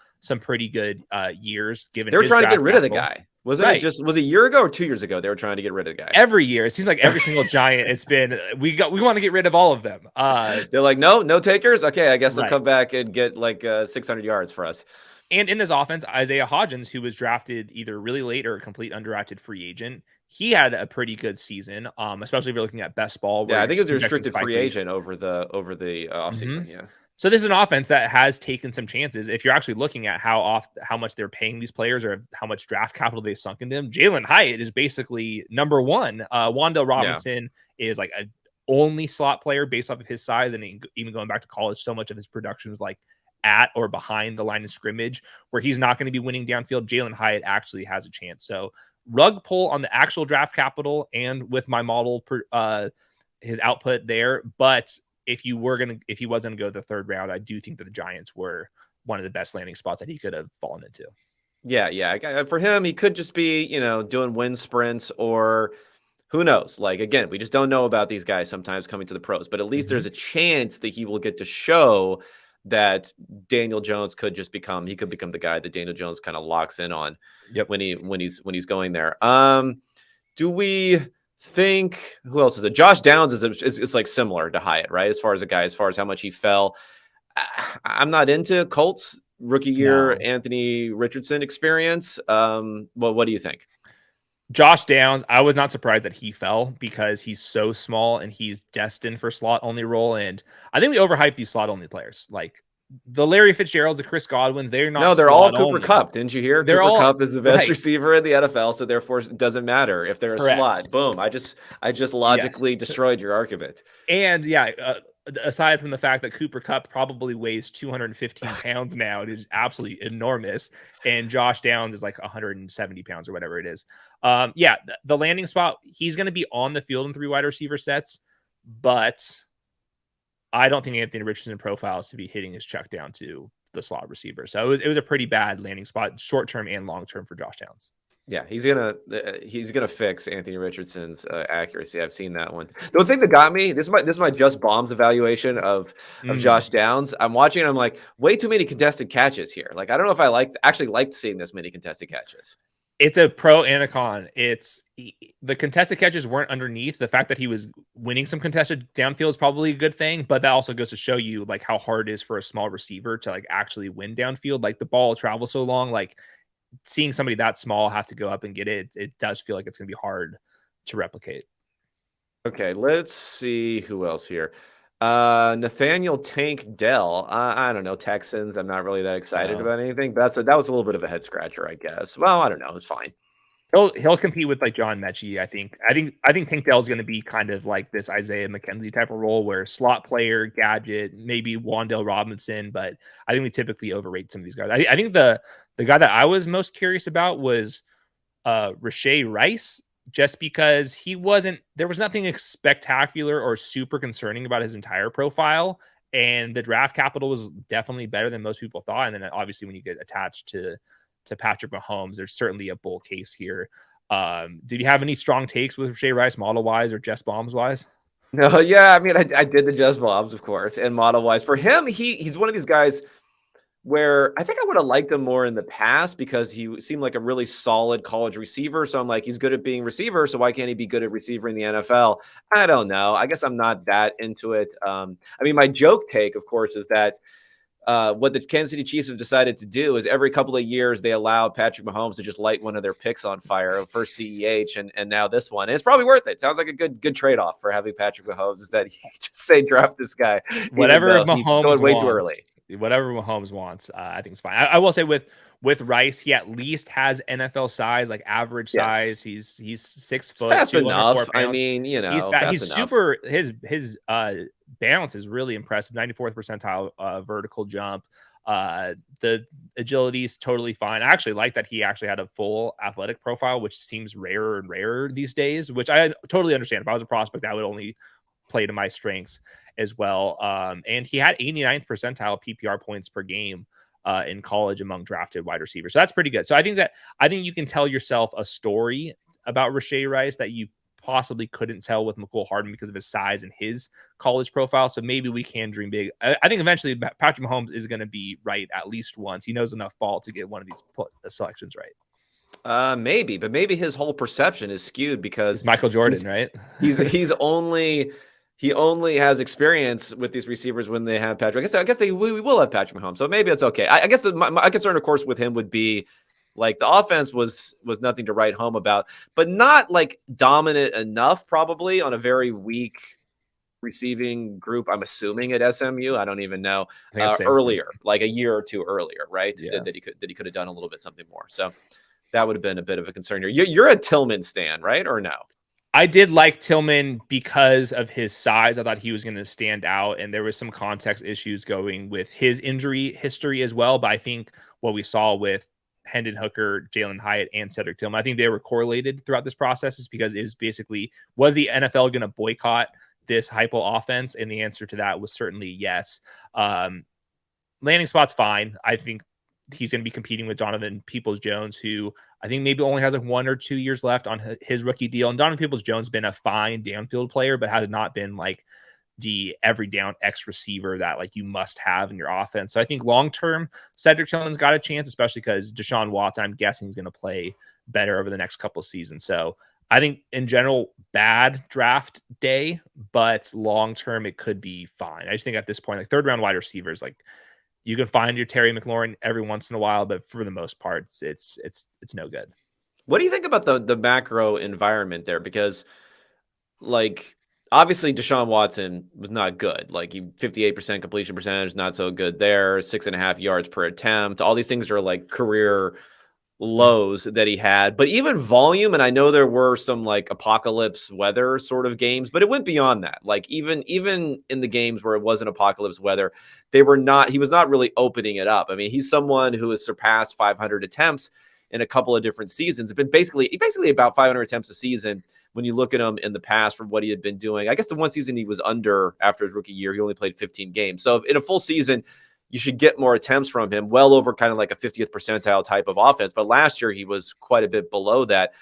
pretty good years given. They were trying to get rid of the guy. Wasn't it Right. just was it a year ago or 2 years ago they were trying to get rid of the guy? Every year, it seems like every single Giant, it's been we want to get rid of all of them. They're like, no takers. Okay, I guess they'll Right. come back and get like 600 yards for us. And in this offense, Isaiah Hodgins, who was drafted either really late or a complete undrafted free agent, he had a pretty good season, especially if you're looking at best ball. Yeah, Where I think it was a projections restricted free spike leagues. agent over the offseason. Yeah. So this is an offense that has taken some chances. If you're actually looking at how much they're paying these players or how much draft capital they've sunk into them, Jalen Hyatt is basically number one. Wandale Robinson is like a only slot player based off of his size, and even going back to college, so much of his production is like at or behind the line of scrimmage, where he's not going to be winning downfield. Jalen Hyatt actually has a chance. So rug pull on the actual draft capital and with my model, his output there, but if he was gonna go the third round, I do think that the Giants were one of the best landing spots that he could have fallen into. Yeah. For him, he could just be, doing wind sprints or who knows? Like, again, we just don't know about these guys sometimes coming to the pros, but at least there's a chance that he will get to show that Daniel Jones could become the guy that Daniel Jones kind of locks in on when he's going there. Do we think who else is it? Josh Downs is like similar to Hyatt, right? As far as how much he fell. I'm not into Colts rookie year Anthony Richardson experience. What do you think? Josh Downs, I was not surprised that he fell because he's so small and he's destined for slot only role. And I think we overhyped these slot only players. Like the Larry Fitzgerald, the Chris Godwins, they're not. No, they're all Cooper Kupp. Didn't you hear? They're Cooper all, Kupp is the best receiver in the NFL, so therefore it doesn't matter if they're a slot. Boom! I just logically destroyed your argument. And aside from the fact that Cooper Kupp probably weighs 215 pounds now, it is absolutely enormous. And Josh Downs is like 170 pounds or whatever it is. The landing spot, he's going to be on the field in 3 wide receiver sets, but I don't think Anthony Richardson profiles to be hitting his check down to the slot receiver. So it was a pretty bad landing spot, short term and long term for Josh Downs. Yeah, he's gonna fix Anthony Richardson's accuracy. I've seen that one. The thing that got me, this is my just bombed evaluation of Josh Downs. I'm watching and I'm like, way too many contested catches here. Like, I don't know if I liked seeing this many contested catches. It's a pro and a con. The contested catches weren't underneath. The fact that he was winning some contested downfield is probably a good thing, but that also goes to show you like how hard it is for a small receiver to like actually win downfield. Like the ball travels so long, like seeing somebody that small have to go up and get it, it does feel like it's going to be hard to replicate. Okay, let's see who else here. Nathaniel Tank Dell. I don't know, Texans. I'm not really that excited about anything. But that was a little bit of a head scratcher, I guess. Well, I don't know. It's fine. He'll compete with like John Mechie. I think Tank Dell is going to be kind of like this Isaiah McKenzie type of role where slot player, gadget, maybe Wandale Robinson. But I think we typically overrate some of these guys. I think the guy that I was most curious about was Rashee Rice, just because there was nothing spectacular or super concerning about his entire profile. And the draft capital was definitely better than most people thought. And then obviously when you get attached to Patrick Mahomes, there's certainly a bull case here. Did you have any strong takes with Rashee Rice model wise or Jess Bombs wise? No, yeah. I mean, I did the Jess Bombs, of course, and model wise. For him, he's one of these guys where I think I would have liked him more in the past because he seemed like a really solid college receiver. So I'm like, he's good at being receiver. So why can't he be good at receiver in the NFL? I don't know. I guess I'm not that into it. I mean, my joke take, of course, is that what the Kansas City Chiefs have decided to do is every couple of years they allow Patrick Mahomes to just light one of their picks on fire. First CEH and now this one. And it's probably worth it. Sounds like a good trade-off for having Patrick Mahomes is that he just say draft this guy. Whatever Mahomes way too early. Whatever Mahomes wants, I think it's fine. I will say with Rice, he at least has NFL size, like average size. He's 6 foot, fast enough. I mean, he's super. His bounce is really impressive. 94th percentile vertical jump. The agility is totally fine. I actually like that he actually had a full athletic profile, which seems rarer and rarer these days. Which I totally understand. If I was a prospect, I would only play to my strengths as well. And he had 89th percentile PPR points per game in college among drafted wide receivers. So that's pretty good. So I think you can tell yourself a story about Rashee Rice that you possibly couldn't tell with McCole Hardman because of his size and his college profile. So maybe we can dream big. I think eventually Patrick Mahomes is going to be right at least once. He knows enough ball to get one of these selections right. Maybe, but maybe his whole perception is skewed because It's Michael Jordan, he's right? he's only he only has experience with these receivers when they have Patrick. I guess we will have Patrick Mahomes, so maybe it's okay. I guess my concern, of course, with him would be like the offense was nothing to write home about, but not like dominant enough, probably on a very weak receiving group. I'm assuming at SMU. I don't even know. I think it's same season. Earlier, like a year or two earlier, right? Yeah. That he could have done a little bit something more. So that would have been a bit of a concern here. You're a Tillman stan, right? Or no? I did like Tillman because of his size. I thought he was going to stand out, and there was some context issues going with his injury history as well. But I think what we saw with Hendon Hooker, Jalen Hyatt, and Cedric Tillman, I think they were correlated throughout this process, is because is basically, was the NFL going to boycott this hypo offense? And the answer to that was certainly yes. Landing spot's fine. I think he's going to be competing with Donovan Peoples-Jones, who I think maybe only has like 1 or 2 years left on his rookie deal. And Donovan Peoples-Jones been a fine downfield player, but has not been like the every down X receiver that like you must have in your offense. So I think long-term Cedric Tillman's got a chance, especially because Deshaun Watson, I'm guessing, is going to play better over the next couple of seasons. So I think in general, bad draft day, but long-term it could be fine. I just think at this point, like third round wide receivers, like you can find your Terry McLaurin every once in a while, but for the most part, it's no good. What do you think about the macro environment there? Because like obviously Deshaun Watson was not good. Like he 58% completion percentage, not so good there. 6.5 yards per attempt. All these things are like career lows that he had, but even volume. And I know there were some like apocalypse weather sort of games, but it went beyond that. Like even in the games where it wasn't apocalypse weather, he was not really opening it up. I mean, he's someone who has surpassed 500 attempts in a couple of different seasons. It's been basically about 500 attempts a season when you look at him in the past from what he had been doing. I guess the one season he was under after his rookie year, he only played 15 games. So in a full season, you should get more attempts from him, well over kind of like a 50th percentile type of offense. But last year, he was quite a bit below that.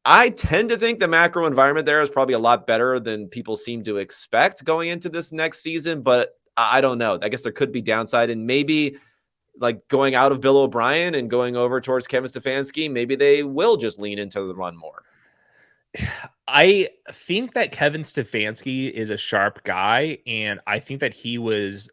I tend to think the macro environment there is probably a lot better than people seem to expect going into this next season. But I don't know. I guess there could be downside. And maybe like going out of Bill O'Brien and going over towards Kevin Stefanski, maybe they will just lean into the run more. I think that Kevin Stefanski is a sharp guy, and I think that he was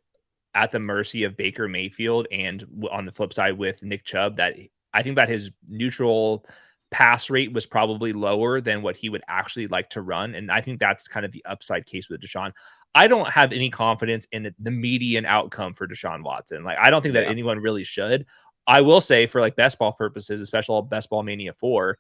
at the mercy of Baker Mayfield, and on the flip side with Nick Chubb, that I think that his neutral pass rate was probably lower than what he would actually like to run. And I think that's kind of the upside case with Deshaun. I don't have any confidence in the median outcome for Deshaun Watson. Like, I don't think that anyone really should. I will say, for like best ball purposes, especially Best Ball Mania 4,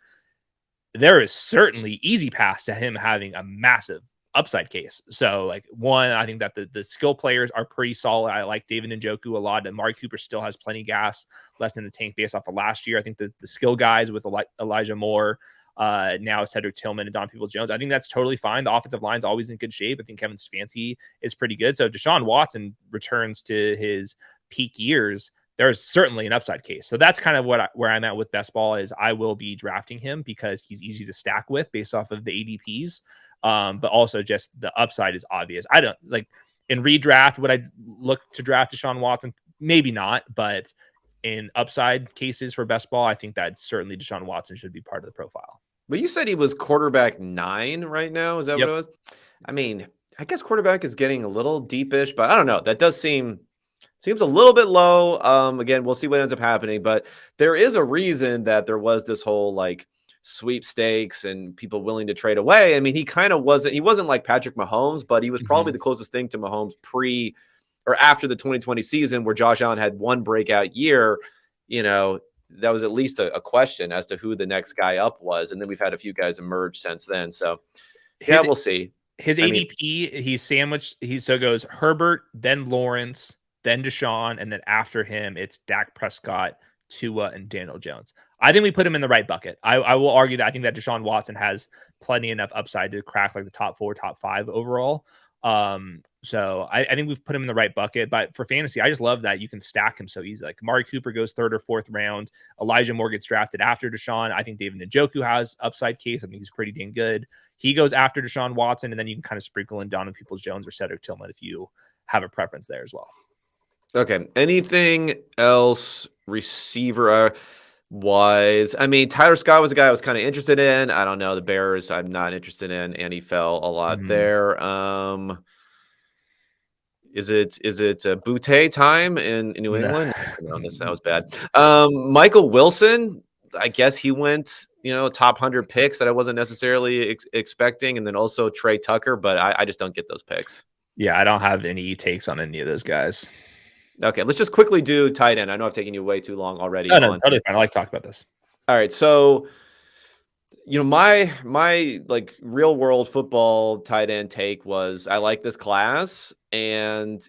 there is certainly easy pass to him having a massive upside case. So like one, I think that the skill players are pretty solid. I like David Njoku a lot, and Amari Cooper still has plenty of gas left in the tank based off of last year. I think the skill guys with Elijah Moore, now Cedric Tillman and Don Peoples-Jones, I think that's totally fine. The offensive line's always in good shape. I think Kevin Stefanski is pretty good. So if Deshaun Watson returns to his peak years, there's certainly an upside case. So that's kind of where I'm at with best ball, is I will be drafting him because he's easy to stack with based off of the ADPs. But also just the upside is obvious. I don't like in redraft, would I look to draft Deshaun Watson? Maybe not, but in upside cases for best ball, I think that certainly Deshaun Watson should be part of the profile. But you said he was quarterback 9 right now. Is that what it was? I mean, I guess quarterback is getting a little deepish, but I don't know. That does seems a little bit low. Again, we'll see what ends up happening, but there is a reason that there was this whole like sweepstakes and people willing to trade away. I mean, he wasn't like Patrick Mahomes, but he was probably the closest thing to Mahomes pre or after the 2020 season where Josh Allen had one breakout year. You know, that was at least a question as to who the next guy up was. And then we've had a few guys emerge since then. So we'll see. His ADP, he's sandwiched. So it goes Herbert, then Lawrence, then Deshaun, and then after him, it's Dak Prescott, Tua, and Daniel Jones. I think we put him in the right bucket. I will argue that I think that Deshaun Watson has plenty enough upside to crack like the top 4, top 5 overall. So I think we've put him in the right bucket. But for fantasy, I just love that you can stack him so easy. Like Amari Cooper goes 3rd or 4th round. Elijah Moore gets drafted after Deshaun. I think David Njoku has upside case. I think he's pretty dang good. He goes after Deshaun Watson, and then you can kind of sprinkle in Donovan Peoples-Jones or Cedric Tillman if you have a preference there as well. Okay. Anything else receiver? I mean, Tyler Scott was a guy I was kind of interested in. I don't know. The Bears, I'm not interested in, and he fell a lot Mhm. there. Is it Boutte time in New No. England? No, that was bad. Michael Wilson, I guess he went, top 100 picks that I wasn't necessarily expecting, and then also Trey Tucker, but I just don't get those picks. Yeah, I don't have any takes on any of those guys. Okay, let's just quickly do tight end. I know I've taken you way too long already No, no, on. totally fine. I like to talk about this. All right, so my like real world football tight end take was I like this class, and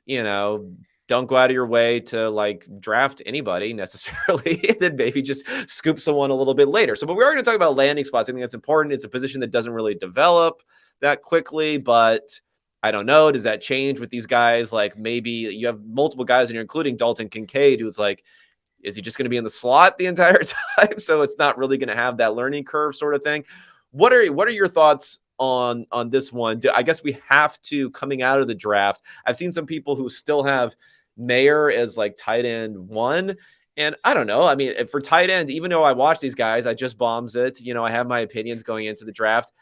don't go out of your way to like draft anybody necessarily, and then maybe just scoop someone a little bit later. So, but we are going to talk about landing spots. I think that's important. It's a position that doesn't really develop that quickly, but I don't know. Does that change with these guys? Like maybe you have multiple guys, and you're including Dalton Kincaid, who's like, is he just going to be in the slot the entire time? So it's not really going to have that learning curve sort of thing. What are your thoughts on this one? I guess we have to, coming out of the draft. I've seen some people who still have Mayer as like tight end 1. And I don't know. I mean, for tight end, even though I watch these guys, I just bombs it. I have my opinions going into the draft.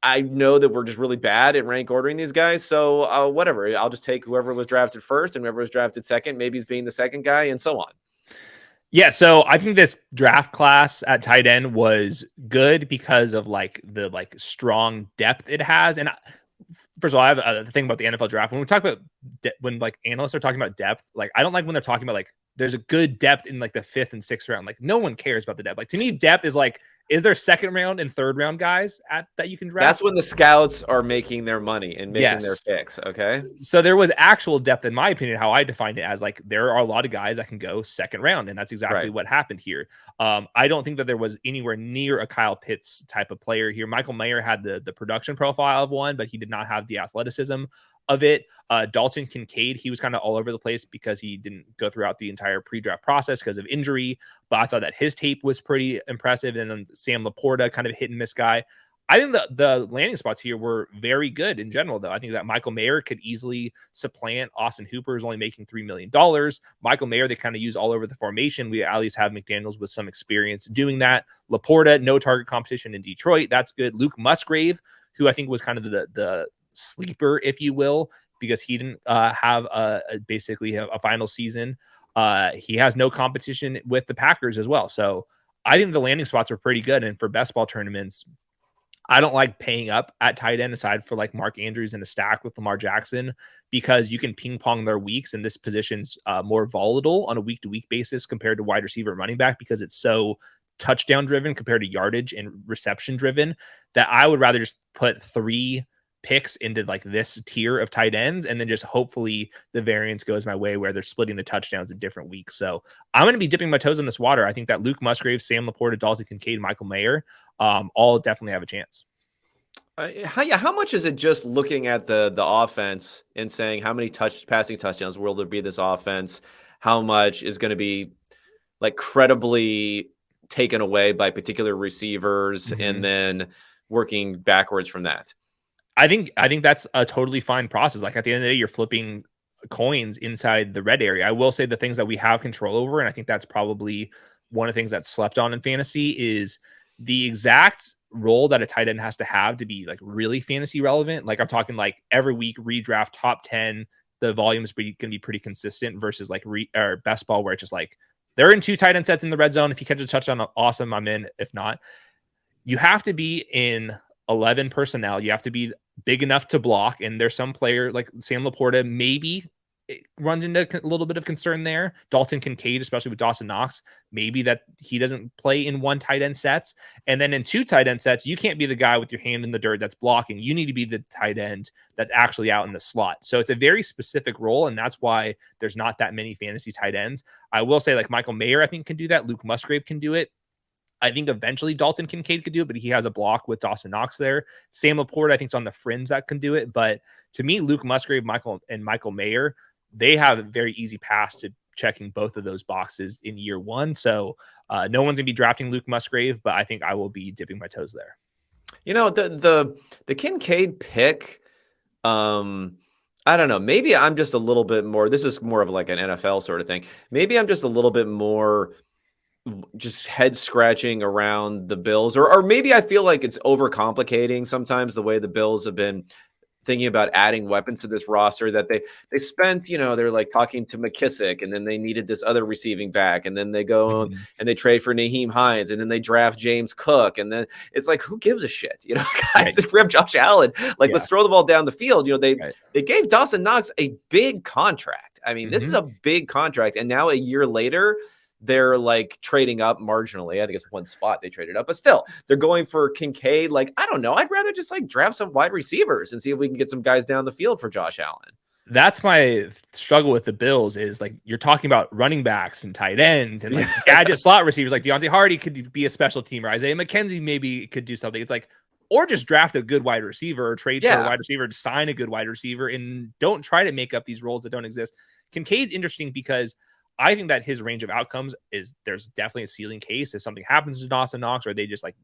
I know that we're just really bad at rank ordering these guys. So whatever, I'll just take whoever was drafted first and whoever was drafted second, maybe he's being the second guy and so on. Yeah, so I think this draft class at tight end was good because of like the strong depth it has. And first of all, I have a thing about the NFL draft. When we talk about when like analysts are talking about depth, like I don't like when they're talking about like there's a good depth in like the 5th and 6th round. Like no one cares about the depth. Like to me, depth is like, is there 2nd round and 3rd round guys that you can draft? That's when the scouts are making their money and making their Yes. picks. Okay. So there was actual depth, in my opinion, how I defined it as like there are a lot of guys that can go 2nd round, and that's exactly Right. what happened here. I don't think that there was anywhere near a Kyle Pitts type of player here. Michael Mayer had the production profile of one, but he did not have the athleticism of it. Dalton Kincaid, he was kind of all over the place because he didn't go throughout the entire pre-draft process because of injury, but I thought that his tape was pretty impressive. And then Sam Laporta, kind of hit and miss guy. I think the landing spots here were very good in general, though. I think that Michael Mayer could easily supplant Austin Hooper, is only making $3 million. Michael Mayer, they kind of use all over the formation. We at least have McDaniels with some experience doing that. Laporta, no target competition in Detroit. That's good. Luke Musgrave, who I think was kind of the sleeper, if you will, because he didn't have basically a final season. He has no competition with the Packers as well. So I think the landing spots are pretty good. And for best ball tournaments, I don't like paying up at tight end aside for like Mark Andrews in a stack with Lamar Jackson, because you can ping pong their weeks, and this position's more volatile on a week to week basis compared to wide receiver and running back because it's so touchdown driven compared to yardage and reception driven that I would rather just put 3 picks into like this tier of tight ends and then just hopefully the variance goes my way where they're splitting the touchdowns in different weeks. So I'm going to be dipping my toes in this water. I think that Luke Musgrave, Sam Laporta, Dalton Kincaid, Michael Mayer, all definitely have a chance. How much is it just looking at the offense and saying how many passing touchdowns will there be this offense? How much is going to be like credibly taken away by particular receivers, and then working backwards from that? I think that's a totally fine process. Like at the end of the day, you're flipping coins inside the red area. I will say the things that we have control over, and I think that's probably one of the things that's slept on in fantasy, is the exact role that a tight end has to have to be like really fantasy relevant. Like I'm talking like every week redraft top 10, the volume is going to be pretty consistent versus like or best ball where it's just like they're in 2 tight end sets in the red zone. If you catch a touchdown, awesome, I'm in. If not, you have to be in 11 personnel. You have to be big enough to block. And there's some player like Sam Laporta, maybe it runs into a little bit of concern there. Dalton Kincaid, especially with Dawson Knox, maybe that he doesn't play in 1 tight end sets. And then in 2 tight end sets, you can't be the guy with your hand in the dirt that's blocking. You need to be the tight end that's actually out in the slot. So it's a very specific role. And that's why there's not that many fantasy tight ends. I will say like Michael Mayer, I think can do that. Luke Musgrave can do it. I think eventually Dalton Kincaid could do it, but he has a block with Dawson Knox there. Sam Laporta, I think, is on the fringe that can do it. But to me, Luke Musgrave, Michael Mayer, they have a very easy pass to checking both of those boxes in year 1. So no one's going to be drafting Luke Musgrave, but I think I will be dipping my toes there. The Kincaid pick, I don't know. Maybe I'm just a little bit more. This is more of like an NFL sort of thing. Maybe I'm just a little bit more just head scratching around the Bills, or maybe I feel like it's overcomplicating sometimes the way the Bills have been thinking about adding weapons to this roster, that they spent, they're like talking to McKissick, and then they needed this other receiving back, and then they go and they trade for Naheem Hines, and then they draft James Cook, and then it's like, who gives a shit? Guys, we have Josh Allen. Like, let's throw the ball down the field. They gave Dawson Knox a big contract. I mean, this is a big contract, and now a year later, they're like trading up marginally. I think it's one spot they traded up, but still they're going for Kincaid. Like, I don't know. I'd rather just like draft some wide receivers and see if we can get some guys down the field for Josh Allen. That's my struggle with the Bills, is like, you're talking about running backs and tight ends and like gadget slot receivers. Like Deontay Hardy could be a special teamer. Isaiah McKenzie maybe could do something. It's like, or just draft a good wide receiver or trade for a wide receiver to sign a good wide receiver, and don't try to make up these roles that don't exist. Kincaid's interesting because I think that his range of outcomes is, there's definitely a ceiling case. If something happens to Dawson Knox, or they just like,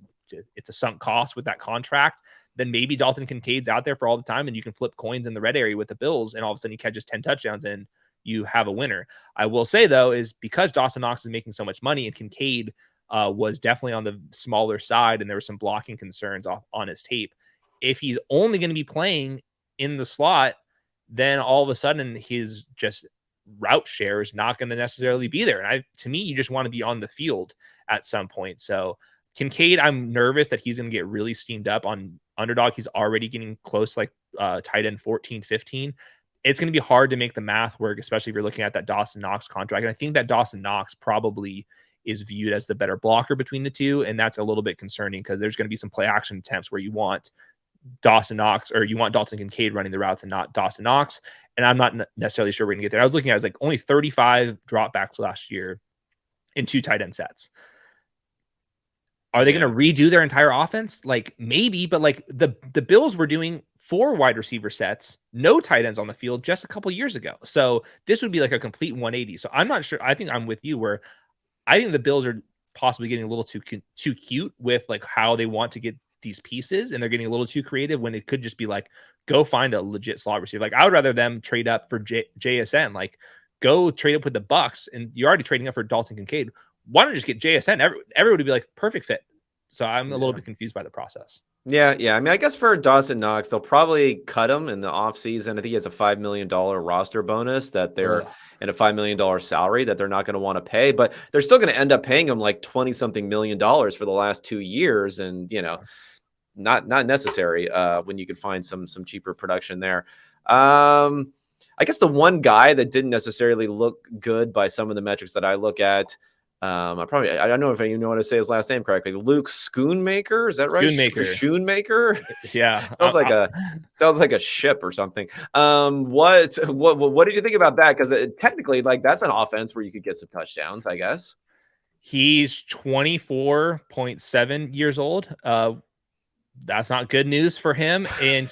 it's a sunk cost with that contract, then maybe Dalton Kincaid's out there for all the time and you can flip coins in the red area with the Bills, and all of a sudden he catches 10 touchdowns and you have a winner. I will say though, is because Dawson Knox is making so much money and Kincaid was definitely on the smaller side, and there were some blocking concerns on his tape. If he's only going to be playing in the slot, then all of a sudden his just route share is not going to necessarily be there. And to me, you just want to be on the field at some point. So Kincaid, I'm nervous that he's going to get really steamed up on Underdog. He's already getting close, like tight end 14, 15. It's going to be hard to make the math work, especially if you're looking at that Dawson Knox contract. And I think that Dawson Knox probably is viewed as the better blocker between the two. And that's a little bit concerning, because there's going to be some play action attempts where you want Dawson Knox, or you want Dalton Kincaid running the routes and not Dawson Knox. And I'm not necessarily sure we're going to get there. I was looking at, like only 35 dropbacks last year in 2 tight end sets. Are they going to redo their entire offense? Like, maybe, but like the Bills were doing 4 wide receiver sets, no tight ends on the field just a couple years ago. So this would be like a complete 180. So I'm not sure. I think I'm with you, where I think the Bills are possibly getting a little too cute with like how they want to get these pieces, and they're getting a little too creative when it could just be like, go find a legit slot receiver. Like, I would rather them trade up for JSN. Like, go trade up with the Bucks, and you're already trading up for Dalton Kincaid. Why don't you just get JSN? Everyone would be like, perfect fit. So I'm a little bit confused by the process. Yeah. I mean, I guess for Dawson Knox, they'll probably cut him in the offseason. I think he has a $5 million roster bonus that they're and a $5 million salary that they're not going to want to pay, but they're still going to end up paying him like 20 something million dollars for the last 2 years. And, not necessary when you could find some cheaper production there. I guess the one guy that didn't necessarily look good by some of the metrics that I look at, I don't know if you know how to say his last name correctly. Luke Schoonmaker, is that right? Schoonmaker. Yeah, sounds like a ship or something. What did you think about that? Because technically, like, that's an offense where you could get some touchdowns, I guess. He's 24.7 years old. That's not good news for him. And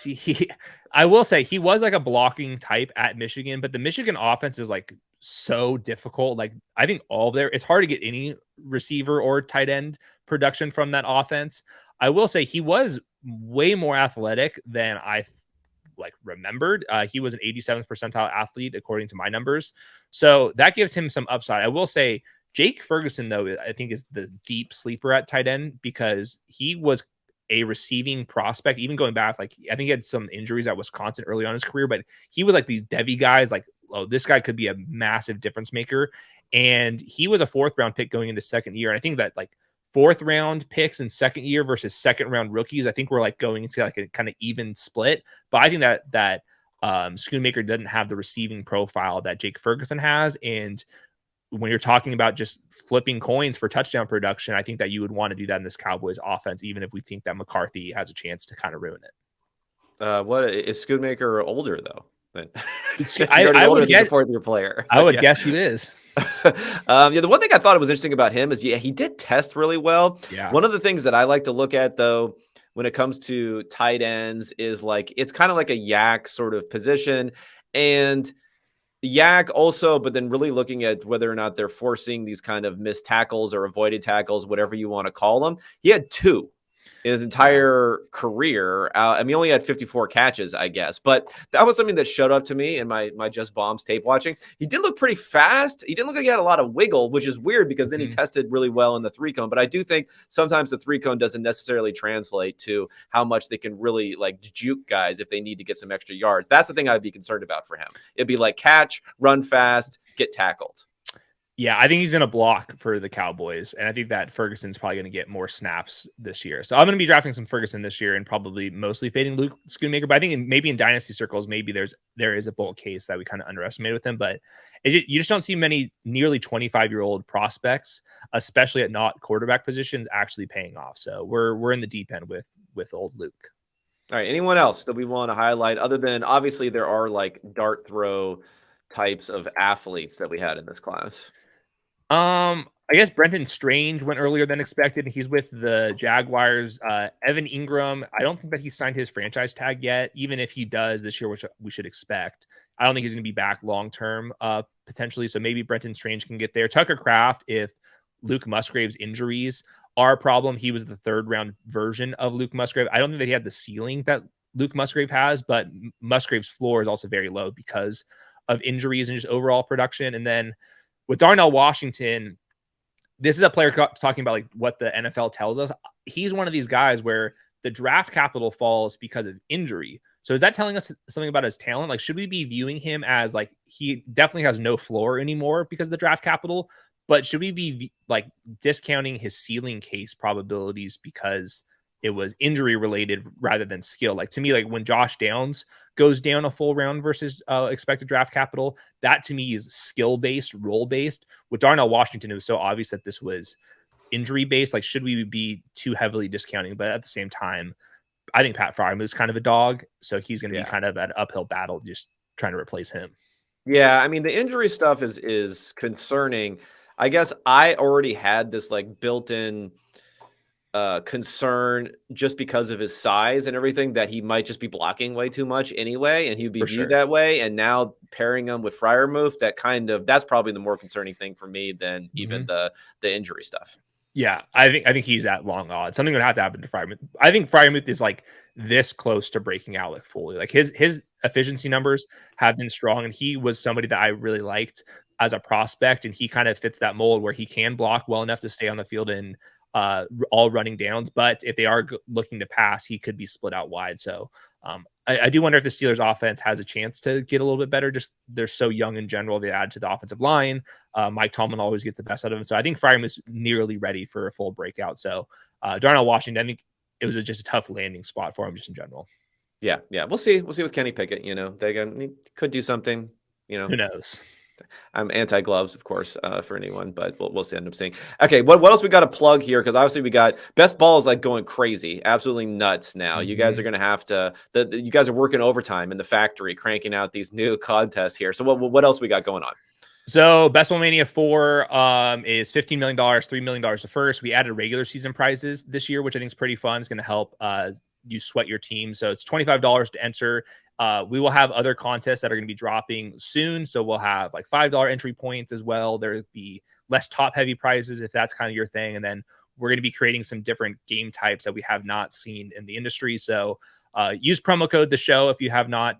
I will say, he was like a blocking type at Michigan, but the Michigan offense is like so difficult. Like, I think it's hard to get any receiver or tight end production from that offense. I will say he was way more athletic than I remembered. He was an 87th percentile athlete according to my numbers. So that gives him some upside. I will say Jake Ferguson, though, I think is the deep sleeper at tight end, because he was a receiving prospect, even going back, like, I think he had some injuries at Wisconsin early on in his career, but he was like these Devi guys, like, oh, this guy could be a massive difference maker. And he was a 4th round pick going into second year. And I think that like 4th round picks in second year versus 2nd round rookies, I think we're like going into like a kind of even split. But I think that Schoonmaker doesn't have the receiving profile that Jake Ferguson has. And when you're talking about just flipping coins for touchdown production, I think that you would want to do that in this Cowboys offense, even if we think that McCarthy has a chance to kind of ruin it. What is Schoonmaker older though? I would guess 4th-year player. I would guess he is. The one thing I thought was interesting about him is, he did test really well. Yeah. One of the things that I like to look at, though, when it comes to tight ends is like, it's kind of like a yak sort of position, and yak also, but then really looking at whether or not they're forcing these kind of missed tackles or avoided tackles, whatever you want to call them. He had 2. in his Wow. entire career. I mean, he only had 54 catches, I guess, but that was something that showed up to me in my Just Bombs tape watching. He did look pretty fast. He didn't look like he had a lot of wiggle, which is weird because then he Mhm. tested really well in the 3-cone. But I do think sometimes the 3-cone doesn't necessarily translate to how much they can really like juke guys if they need to get some extra yards. That's the thing I'd be concerned about for him. It'd be like catch, run fast, get tackled. Yeah, I think he's going to block for the Cowboys, and I think that Ferguson's probably going to get more snaps this year. So I'm going to be drafting some Ferguson this year and probably mostly fading Luke Schoonmaker. But I think maybe in dynasty circles, maybe there is a bull case that we kind of underestimated with him. But you just don't see many nearly 25-year-old prospects, especially at not quarterback positions, actually paying off. So we're in the deep end with old Luke. All right. Anyone else that we want to highlight other than obviously there are like dart throw types of athletes that we had in this class? I guess Brenton Strange went earlier than expected. He's with the Jaguars. Evan Ingram, I don't think that he signed his franchise tag yet. Even if he does this year, which we should expect, I don't think he's going to be back long term, potentially. So maybe Brenton Strange can get there. Tucker Kraft, if Luke Musgrave's injuries are a problem, he was the third round version of Luke Musgrave. I don't think that he had the ceiling that Luke Musgrave has, but Musgrave's floor is also very low because of injuries and just overall production. And then with Darnell Washington, this is a player talking about like what the NFL tells us. He's one of these guys where the draft capital falls because of injury. So is that telling us something about his talent? Like, should we be viewing him as like he definitely has no floor anymore because of the draft capital? But should we be like discounting his ceiling case probabilities because it was injury related rather than skill? Like to me, like when Josh Downs goes down a full round versus expected draft capital, that to me is skill based, role based. With Darnell Washington, it was so obvious that this was injury based. Like, should we be too heavily discounting? But at the same time, I think Pat Fryermuth is kind of a dog, so he's going to be Yeah. kind of an uphill battle just trying to replace him. Yeah, I mean the injury stuff is concerning. I guess I already had this like built-in concern just because of his size and everything that he might just be blocking way too much anyway, and he'd be For viewed sure. that way. And now pairing him with Fryermuth, that's probably the more concerning thing for me than even the injury stuff. Yeah, I think he's at long odds. Something would have to happen to Fryermuth. I think Fryermuth is like this close to breaking out like fully. Like his efficiency numbers have been strong, and he was somebody that I really liked as a prospect, and he kind of fits that mold where he can block well enough to stay on the field in all running downs. But if they are looking to pass, he could be split out wide. So I do wonder if the Steelers offense has a chance to get a little bit better. Just they're so young in general. They add to the offensive line. Mike Tomlin always gets the best out of him. So I think Fryermuth is nearly ready for a full breakout. So Darnell Washington, I think it was just a tough landing spot for him just in general. Yeah, we'll see. We'll see with Kenny Pickett. He could do something. Who knows? I'm anti gloves, of course, for anyone, but we'll see. End up seeing. Okay, what else we got to plug here? Because obviously we got best ball is like going crazy, absolutely nuts. Now you guys are going to have to. You guys are working overtime in the factory, cranking out these new contests here. So what else we got going on? So Best Ball Mania 4 is $15 million, $3 million the first. We added regular season prizes this year, which I think is pretty fun. It's going to help you sweat your team. So it's $25 to enter. We will have other contests that are going to be dropping soon. So we'll have like $5 entry points as well. There'll be less top heavy prizes if that's kind of your thing. And then we're going to be creating some different game types that we have not seen in the industry. So use promo code the show if you have not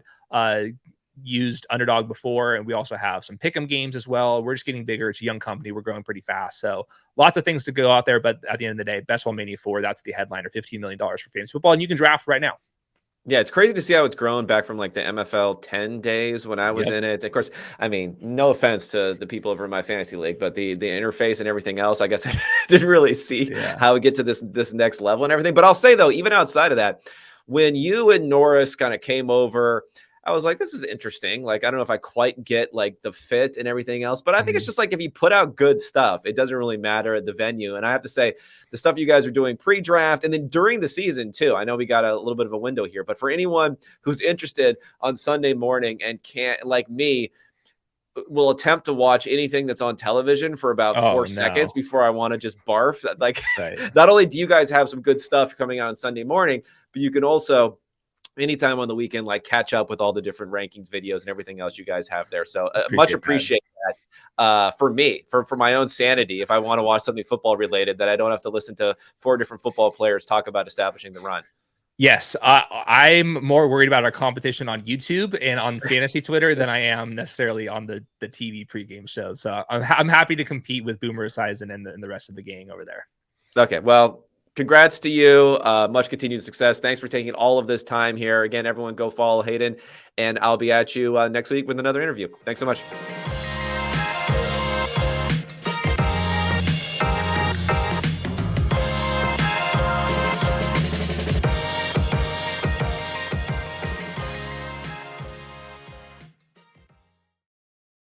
used Underdog before. And we also have some pick'em games as well. We're just getting bigger. It's a young company. We're growing pretty fast. So lots of things to go out there. But at the end of the day, Best Ball Mania 4, that's the headliner, $15 million for fantasy football. And you can draft right now. Yeah, it's crazy to see how it's grown back from like the MFL 10 days when I was in it. Of course, I mean, no offense to the people over in my fantasy league, but the interface and everything else, I guess I didn't really see how we get to this next level and everything. But I'll say though, even outside of that, when you and Norris kind of came over, I was like, this is interesting. Like, I don't know if I quite get like the fit and everything else, but I think it's just like if you put out good stuff, it doesn't really matter at the venue. And I have to say, the stuff you guys are doing pre-draft and then during the season too. I know we got a little bit of a window here, but for anyone who's interested on Sunday morning and can't, like me, will attempt to watch anything that's on television for about 4 seconds before I want to just barf. Like, not only do you guys have some good stuff coming out on Sunday morning, but you can also anytime on the weekend, like catch up with all the different rankings videos and everything else you guys have there. So much appreciate that for me, for my own sanity, if I want to watch something football related, that I don't have to listen to 4 different football players talk about establishing the run. Yes, I'm more worried about our competition on YouTube and on fantasy Twitter than I am necessarily on the TV pregame shows. So I'm happy to compete with Boomer Esiason and the rest of the gang over there. Okay, well, congrats to you. Much continued success. Thanks for taking all of this time here. Again, everyone go follow Hayden, and I'll be at you next week with another interview. Thanks so much.